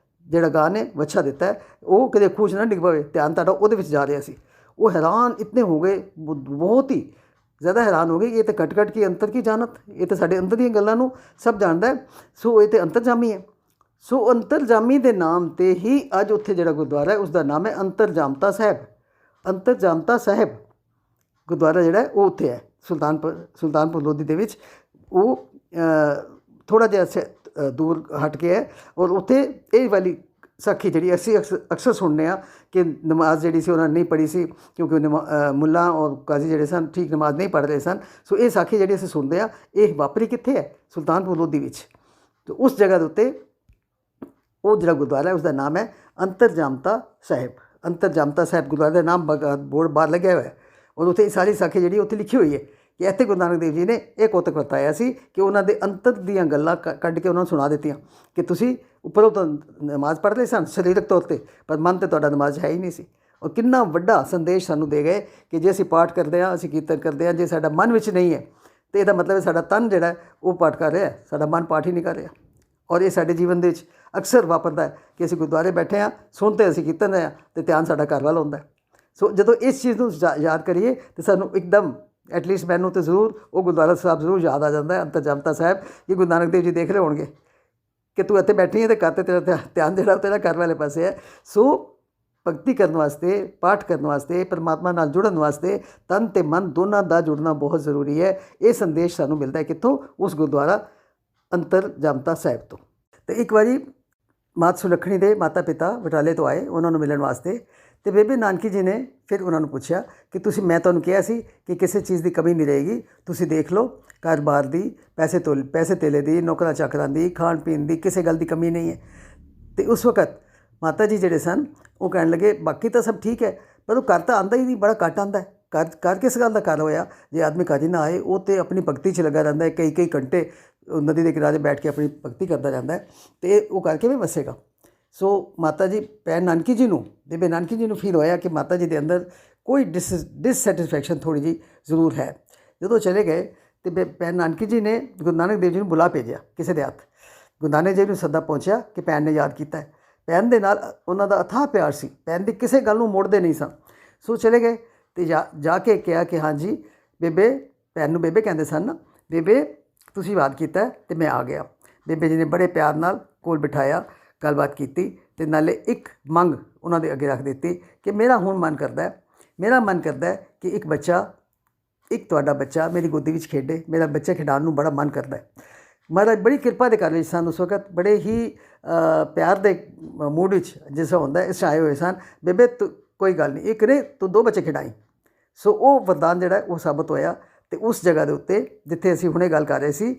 ਜਿਹੜਾ ਗਾਂ ਨੇ ਵੱਛਾ ਦਿੱਤਾ ਹੈ ਉਹ ਕਿਤੇ ਖੂਹ 'ਚ ਨਾ ਡਿੱਗ ਪਵੇ, ਧਿਆਨ ਤੁਹਾਡਾ ਉਹਦੇ ਵਿੱਚ ਜਾ ਰਿਹਾ ਸੀ। ਉਹ ਹੈਰਾਨ ਇਤਨੇ ਹੋ ਗਏ, ਬਹੁਤ ਹੀ ਜ਼ਿਆਦਾ ਹੈਰਾਨ ਹੋ ਗਏ ਕਿ ਇਹ ਤਾਂ ਘਟ ਕੀ ਅੰਤਰ ਕੀ ਜਾਣਤ, ਇਹ ਤਾਂ ਸਾਡੇ ਅੰਦਰ ਦੀਆਂ ਗੱਲਾਂ ਨੂੰ ਸਭ ਜਾਣਦਾ ਹੈ। ਸੋ ਇਹ ਤਾਂ ਅੰਤਰਜਾਮੀ ਹੈ। ਸੋ ਅੰਤਰਜਾਮੀ ਦੇ ਨਾਮ 'ਤੇ ਹੀ ਅੱਜ ਉੱਥੇ ਜਿਹੜਾ ਗੁਰਦੁਆਰਾ ਹੈ ਉਸ ਦਾ ਨਾਮ ਹੈ ਅੰਤਰਜਾਮਤਾ ਸਾਹਿਬ। ਅੰਤਰਜਾਮਤਾ ਸਾਹਿਬ ਗੁਰਦੁਆਰਾ ਜਿਹੜਾ ਹੈ ਉਹ ਉੱਥੇ ਹੈ ਸੁਲਤਾਨਪੁਰ ਲੋਧੀ ਦੇ ਵਿੱਚ। ਉਹ ਥੋੜ੍ਹਾ ਜਿਹਾ ਦੂਰ ਹਟ ਕੇ ਹੈ। ਔਰ ਉੱਥੇ ਇਹ ਵਾਲੀ ਸਾਖੀ ਜਿਹੜੀ ਅਸੀਂ ਅਕਸਰ ਸੁਣਦੇ ਹਾਂ ਕਿ ਨਮਾਜ਼ ਜਿਹੜੀ ਸੀ ਉਹਨਾਂ ਨੇ ਨਹੀਂ ਪੜ੍ਹੀ ਸੀ ਕਿਉਂਕਿ ਮੁੱਲਾ ਔਰ ਕਾਜ਼ੀ ਜਿਹੜੇ ਸਨ ਠੀਕ ਨਮਾਜ਼ ਨਹੀਂ ਪੜ੍ਹ ਰਹੇ ਸਨ। ਸੋ ਇਹ ਸਾਖੀ ਜਿਹੜੀ ਅਸੀਂ ਸੁਣਦੇ ਹਾਂ ਇਹ ਵਾਪਰੀ ਕਿੱਥੇ ਹੈ, ਸੁਲਤਾਨਪੁਰ ਲੋਧੀ ਵਿੱਚ। ਅਤੇ ਉਸ ਜਗ੍ਹਾ ਦੇ ਉੱਤੇ ਉਹ ਜਿਹੜਾ ਗੁਰਦੁਆਰਾ ਹੈ ਉਸ ਦਾ ਨਾਮ ਹੈ ਅੰਤਰਜਾਮਤਾ ਸਾਹਿਬ। ਅੰਤਰਜਾਮਤਾ ਸਾਹਿਬ ਗੁਰਦੁਆਰੇ ਦਾ ਨਾਮ ਬੋਰਡ ਬਾਹਰ ਲੱਗਿਆ ਹੋਇਆ ਹੈ। ਔਰ ਉੱਥੇ ਸਾਰੀ ਸਾਖੀ ਜਿਹੜੀ ਉੱਥੇ ਲਿਖੀ ਹੋਈ ਹੈ ਕਿ ਇੱਥੇ ਗੁਰੂ ਨਾਨਕ ਦੇਵ ਜੀ ਨੇ ਇਹ ਕੌਤਕ ਵਰਤਾਇਆ ਸੀ ਕਿ ਉਹਨਾਂ ਦੇ ਅੰਤਰ ਦੀਆਂ ਗੱਲਾਂ ਕੱਢ ਕੇ ਉਹਨਾਂ ਨੂੰ ਸੁਣਾ ਦਿੱਤੀਆਂ ਕਿ ਤੁਸੀਂ ਉੱਪਰੋਂ ਤਾਂ ਨਮਾਜ਼ ਪੜ੍ਹ ਰਹੇ ਸਨ ਸਰੀਰਕ ਤੌਰ 'ਤੇ, ਪਰ ਮਨ 'ਤੇ ਤੁਹਾਡਾ ਨਮਾਜ਼ ਹੈ ਹੀ ਨਹੀਂ ਸੀ। ਔਰ ਕਿੰਨਾ ਵੱਡਾ ਸੰਦੇਸ਼ ਸਾਨੂੰ ਦੇ ਗਏ ਕਿ ਜੇ ਅਸੀਂ ਪਾਠ ਕਰਦੇ ਹਾਂ, ਅਸੀਂ ਕੀਰਤਨ ਕਰਦੇ ਹਾਂ, ਜੇ ਸਾਡਾ ਮਨ ਵਿੱਚ ਨਹੀਂ ਹੈ ਤਾਂ ਇਹਦਾ ਮਤਲਬ ਹੈ ਸਾਡਾ ਤਨ ਜਿਹੜਾ ਉਹ ਪਾਠ ਕਰ ਰਿਹਾ, ਸਾਡਾ ਮਨ ਪਾਠ ਹੀ ਨਹੀਂ ਕਰ ਰਿਹਾ। ਔਰ ਇਹ ਸਾਡੇ ਜੀਵਨ ਦੇ ਵਿੱਚ ਅਕਸਰ ਵਾਪਰਦਾ ਹੈ ਕਿ ਅਸੀਂ ਗੁਰਦੁਆਰੇ ਬੈਠੇ ਹਾਂ, ਸੁਣ ਤਾਂ ਅਸੀਂ ਕੀਰਤਨ ਰਹੇ ਹਾਂ ਅਤੇ ਧਿਆਨ ਸਾਡਾ ਘਰ ਵੱਲ ਹੁੰਦਾ। ਸੋ ਜਦੋਂ ਇਸ ਚੀਜ਼ ਨੂੰ ਯਾਦ ਕਰੀਏ ਤਾਂ ਸਾਨੂੰ ਇੱਕਦਮ ਐਟਲੀਸਟ ਮੈਨੂੰ ਤਾਂ ਜ਼ਰੂਰ ਉਹ ਗੁਰਦੁਆਰਾ ਸਾਹਿਬ ਜ਼ਰੂਰ ਯਾਦ ਆ ਜਾਂਦਾ ਹੈ, ਅੰਤਰਜਾਮਤਾ ਸਾਹਿਬ, ਕਿ ਗੁਰੂ ਨਾਨਕ ਦੇਵ ਜੀ ਦੇਖ ਰਹੇ ਹੋਣਗੇ ਕਿ ਤੂੰ ਇੱਥੇ ਬੈਠੀ ਹੈ ਅਤੇ ਘਰ 'ਤੇ ਤੇਰਾ ਧਿਆਨ ਜਿਹੜਾ ਤੇਰਾ ਘਰ ਵਾਲੇ ਪਾਸੇ ਹੈ। ਸੋ ਭਗਤੀ ਕਰਨ ਵਾਸਤੇ, ਪਾਠ ਕਰਨ ਵਾਸਤੇ, ਪਰਮਾਤਮਾ ਨਾਲ ਜੁੜਨ ਵਾਸਤੇ ਤਨ ਅਤੇ ਮਨ ਦੋਨਾਂ ਦਾ ਜੁੜਨਾ ਬਹੁਤ ਜ਼ਰੂਰੀ ਹੈ। ਇਹ ਸੰਦੇਸ਼ ਸਾਨੂੰ ਮਿਲਦਾ ਹੈ ਕਿੱਥੋਂ? ਉਸ ਗੁਰਦੁਆਰਾ ਅੰਤਰਜਾਮਤਾ ਸਾਹਿਬ ਤੋਂ। ਅਤੇ ਇੱਕ ਵਾਰੀ ਮਾਤਾ ਸੁਲੱਖਣੀ ਦੇ ਮਾਤਾ ਪਿਤਾ ਬਟਾਲੇ ਤੋਂ ਆਏ ਉਹਨਾਂ ਨੂੰ ਮਿਲਣ ਵਾਸਤੇ, ਅਤੇ ਬੇਬੇ ਨਾਨਕੀ ਜੀ ਨੇ ਫਿਰ ਉਹਨਾਂ ਨੂੰ ਪੁੱਛਿਆ ਕਿ ਮੈਂ ਤੁਹਾਨੂੰ ਕਿਹਾ ਸੀ ਕਿ ਕਿਸੇ ਚੀਜ਼ ਦੀ ਕਮੀ ਨਹੀਂ ਰਹੇਗੀ, ਤੁਸੀਂ ਦੇਖ ਲਓ, ਘਰ-ਬਾਰ ਦੀ, ਪੈਸੇ ਧੇਲੇ ਦੀ, ਨੌਕਰਾਂ ਚਾਕਰਾਂ ਦੀ, ਖਾਣ ਪੀਣ ਦੀ, ਕਿਸੇ ਗੱਲ ਦੀ ਕਮੀ ਨਹੀਂ ਹੈ। ਅਤੇ ਉਸ ਵਕਤ ਮਾਤਾ ਜੀ ਜਿਹੜੇ ਸਨ ਉਹ ਕਹਿਣ ਲੱਗੇ ਬਾਕੀ ਤਾਂ ਸਭ ਠੀਕ ਹੈ, ਪਰ ਉਹ ਘਰ ਤਾਂ ਆਉਂਦਾ ਹੀ ਨਹੀਂ, ਬੜਾ ਘੱਟ ਆਉਂਦਾ ਹੈ। ਘਰ ਕਿਸ ਗੱਲ ਦਾ ਘਰ ਹੋਇਆ? ਜੇ ਆਦਮੀ ਘਰ ਹੀ ਨਾ ਆਏ, ਉਹ ਤਾਂ ਆਪਣੀ ਭਗਤੀ 'ਚ ਲੱਗਾ ਰਹਿੰਦਾ ਹੈ, ਕਈ ਘੰਟੇ ਨਦੀ ਦੇ ਕਿਨਾਰੇ ਬੈਠ ਕੇ ਆਪਣੀ ਭਗਤੀ ਕਰਦਾ ਰਹਿੰਦਾ ਹੈ, ਅਤੇ ਉਹ ਘਰ ਕਿਵੇਂ ਵਸੇਗਾ? ਸੋ ਮਾਤਾ ਜੀ ਭੈਣ ਨਾਨਕੀ ਜੀ ਨੂੰ, ਬੇਬੇ ਨਾਨਕੀ ਜੀ ਨੂੰ ਫੀਲ ਹੋਇਆ ਕਿ ਮਾਤਾ ਜੀ ਦੇ ਅੰਦਰ ਕੋਈ ਡਿਸਸੈਟਿਸਫੈਕਸ਼ਨ ਥੋੜ੍ਹੀ ਜਿਹੀ ਜ਼ਰੂਰ ਹੈ। ਜਦੋਂ ਚਲੇ ਗਏ ਅਤੇ ਭੈਣ ਨਾਨਕੀ ਜੀ ਨੇ ਗੁਰੂ ਨਾਨਕ ਦੇਵ ਜੀ ਨੂੰ ਬੁਲਾ ਭੇਜਿਆ ਕਿਸੇ ਦੇ ਹੱਥ। ਗੁਰੂ ਨਾਨਕ ਦੇਵ ਨੂੰ ਸੱਦਾ ਪਹੁੰਚਿਆ ਕਿ ਭੈਣ ਨੇ ਯਾਦ ਕੀਤਾ ਹੈ। ਭੈਣ ਦੇ ਨਾਲ ਉਹਨਾਂ ਦਾ ਅਥਾਹ ਪਿਆਰ ਸੀ, ਭੈਣ ਦੀ ਕਿਸੇ ਗੱਲ ਨੂੰ ਮੋੜਦੇ ਨਹੀਂ ਸਨ। ਸੋ ਚਲੇ ਗਏ ਅਤੇ ਜਾ ਕੇ ਕਿਹਾ ਕਿ ਹਾਂਜੀ ਬੇਬੇ, ਭੈਣ ਨੂੰ ਬੇਬੇ ਕਹਿੰਦੇ ਸਨ ਨਾ, ਬੇਬੇ ਤੁਸੀਂ ਯਾਦ ਕੀਤਾ ਅਤੇ ਮੈਂ ਆ ਗਿਆ। ਬੇਬੇ ਜੀ ਨੇ ਬੜੇ ਪਿਆਰ ਨਾਲ ਕੋਲ ਬਿਠਾਇਆ, ਗੱਲਬਾਤ ਕੀਤੀ ਅਤੇ ਨਾਲੇ ਇੱਕ ਮੰਗ ਉਹਨਾਂ ਦੇ ਅੱਗੇ ਰੱਖ ਦਿੱਤੀ ਕਿ ਮੇਰਾ ਮਨ ਕਰਦਾ ਹੈ ਕਿ ਇੱਕ ਤੁਹਾਡਾ ਬੱਚਾ ਮੇਰੀ ਗੋਦੀ ਵਿੱਚ ਖੇਡੇ। ਮੇਰਾ ਬੱਚਾ ਖਿਡਾਉਣ ਨੂੰ ਬੜਾ ਮਨ ਕਰਦਾ ਹੈ। ਮਹਾਰਾਜ ਬੜੀ ਕਿਰਪਾ ਦੇ ਘਰ ਵਿੱਚ ਸਨ ਉਸ ਵਕਤ, ਬੜੇ ਹੀ ਪਿਆਰ ਦੇ ਮੂਡ ਵਿੱਚ ਜਿਸ ਤਰ੍ਹਾਂ ਹੁੰਦਾ ਇਸ ਆਏ ਹੋਏ ਸਨ। ਬੇਬੇ ਤੂੰ ਕੋਈ ਗੱਲ ਨਹੀਂ, ਇੱਕ ਨਹੀਂ ਤੂੰ 2 ਬੱਚੇ ਖਿਡਾਈ। ਸੋ ਉਹ ਵਰਦਾਨ ਜਿਹੜਾ ਉਹ ਸਾਬਤ ਹੋਇਆ। ਅਤੇ ਉਸ ਜਗ੍ਹਾ ਦੇ ਉੱਤੇ ਜਿੱਥੇ ਅਸੀਂ ਹੁਣੇ ਗੱਲ ਕਰ ਰਹੇ ਸੀ,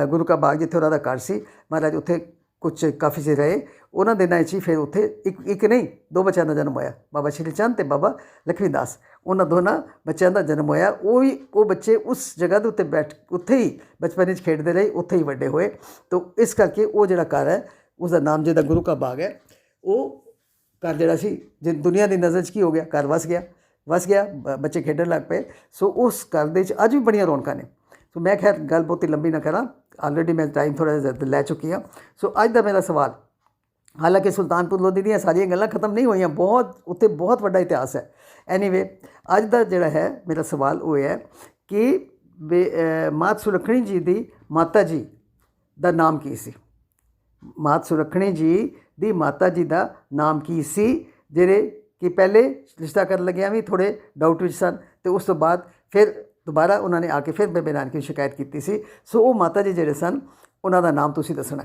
ਗੁਰੂ ਕਾ ਬਾਗ ਜਿੱਥੇ ਉਹਨਾਂ ਦਾ ਘਰ ਸੀ, ਮਹਾਰਾਜ ਉੱਥੇ ਕੁਛ ਕਾਫੀ ਚਿਰ ਰਹੇ। ਉਹਨਾਂ ਦਿਨਾਂ 'ਚ ਹੀ ਫਿਰ ਉੱਥੇ ਇੱਕ ਨਹੀਂ 2 ਬੱਚਿਆਂ ਦਾ ਜਨਮ ਹੋਇਆ, ਬਾਬਾ ਸ਼੍ਰੀ ਚੰਦ ਅਤੇ ਬਾਬਾ ਲਖਮੀ ਦਾਸ। ਉਹਨਾਂ ਦੋਨਾਂ ਬੱਚਿਆਂ ਦਾ ਜਨਮ ਹੋਇਆ। ਉਹ ਬੱਚੇ ਉਸ ਜਗ੍ਹਾ ਦੇ ਉੱਤੇ ਉੱਥੇ ਹੀ ਬਚਪਨ ਵਿੱਚ ਖੇਡਦੇ ਰਹੇ, ਉੱਥੇ ਹੀ ਵੱਡੇ ਹੋਏ। ਤਾਂ ਇਸ ਕਰਕੇ ਉਹ ਜਿਹੜਾ ਘਰ ਹੈ ਉਸ ਦਾ ਨਾਮ ਜਿਹਦਾ ਗੁਰੂ ਕਾ ਬਾਗ ਹੈ, ਉਹ ਘਰ ਜਿਹੜਾ ਸੀ ਜੇ ਦੁਨੀਆ ਦੀ ਨਜ਼ਰ 'ਚ ਕੀ ਹੋ ਗਿਆ, ਘਰ ਵਸ ਗਿਆ, ਬੱਚੇ ਖੇਡਣ ਲੱਗ ਪਏ। ਸੋ ਉਸ ਘਰ ਦੇ 'ਚ ਅੱਜ ਵੀ ਬੜੀਆਂ ਰੌਣਕਾਂ ਨੇ। ਸੋ ਮੈਂ ਖੈਰ ਗੱਲ ਬਹੁਤੀ ਲੰਬੀ ਨਾ ਕਰਾਂ, ਆਲਰੇਡੀ ਮੈਂ ਟਾਈਮ ਥੋੜ੍ਹਾ ਜਿਹਾ ਲੈ ਚੁੱਕੀ ਹਾਂ। ਸੋ ਅੱਜ ਦਾ ਮੇਰਾ ਸਵਾਲ, ਹਾਲਾਂਕਿ ਸੁਲਤਾਨਪੁਰ ਲੋਧੀ ਦੀਆਂ ਸਾਰੀਆਂ ਗੱਲਾਂ ਖਤਮ ਨਹੀਂ ਹੋਈਆਂ, ਉੱਥੇ ਬਹੁਤ ਵੱਡਾ ਇਤਿਹਾਸ ਹੈ। ਐਨੀਵੇ ਅੱਜ ਦਾ ਜਿਹੜਾ ਹੈ ਮੇਰਾ ਸਵਾਲ ਉਹ ਹੈ ਕਿ ਮਾਤਾ ਸੁਲੱਖਣੀ ਜੀ ਦੀ ਮਾਤਾ ਜੀ ਦਾ ਨਾਮ ਕੀ ਸੀ? ਮਾਤਾ ਸੁਲੱਖਣੀ ਜੀ ਦੀ ਮਾਤਾ ਜੀ ਦਾ ਨਾਮ ਕੀ ਸੀ, ਜਿਹੜੇ ਕਿ ਪਹਿਲੇ ਰਿਸ਼ਤਾ ਕਰਨ ਲੱਗਿਆਂ ਵੀ ਥੋੜ੍ਹੇ ਡਾਊਟ ਵਿੱਚ ਸਨ, ਅਤੇ ਉਸ ਤੋਂ ਬਾਅਦ ਫਿਰ ਦੁਬਾਰਾ ਉਹਨਾਂ ਨੇ ਆ ਕੇ ਫਿਰ ਬੇਬੇ ਨਾਨਕੀ ਨੂੰ ਸ਼ਿਕਾਇਤ ਕੀਤੀ ਸੀ। ਸੋ ਉਹ ਮਾਤਾ ਜੀ ਜਿਹੜੇ ਸਨ ਉਹਨਾਂ ਦਾ ਨਾਮ ਤੁਸੀਂ ਦੱਸਣਾ।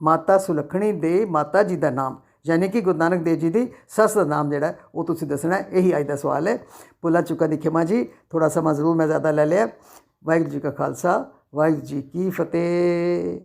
ਮਾਤਾ ਸੁਲੱਖਣੀ ਦੇ ਮਾਤਾ ਜੀ ਦਾ ਨਾਮ, ਯਾਨੀ ਕਿ ਗੁਰੂ ਨਾਨਕ ਦੇਵ ਜੀ ਦੀ ਸੱਸ ਦਾ ਨਾਮ ਜਿਹੜਾ ਉਹ ਤੁਸੀਂ ਦੱਸਣਾ। ਇਹੀ ਅੱਜ ਦਾ ਸਵਾਲ ਹੈ। ਭੁੱਲਾਂ ਚੁੱਕਾਂ ਦੀ ਖਿਮਾ ਜੀ, ਥੋੜ੍ਹਾ ਸਮਾਂ ਜ਼ਰੂਰ ਮੈਂ ਜ਼ਿਆਦਾ ਲੈ ਲਿਆ। ਵਾਹਿਗੁਰੂ ਜੀ ਕਾ ਖਾਲਸਾ, ਵਾਹਿਗੁਰੂ ਜੀ ਕੀ ਫਤਿਹ।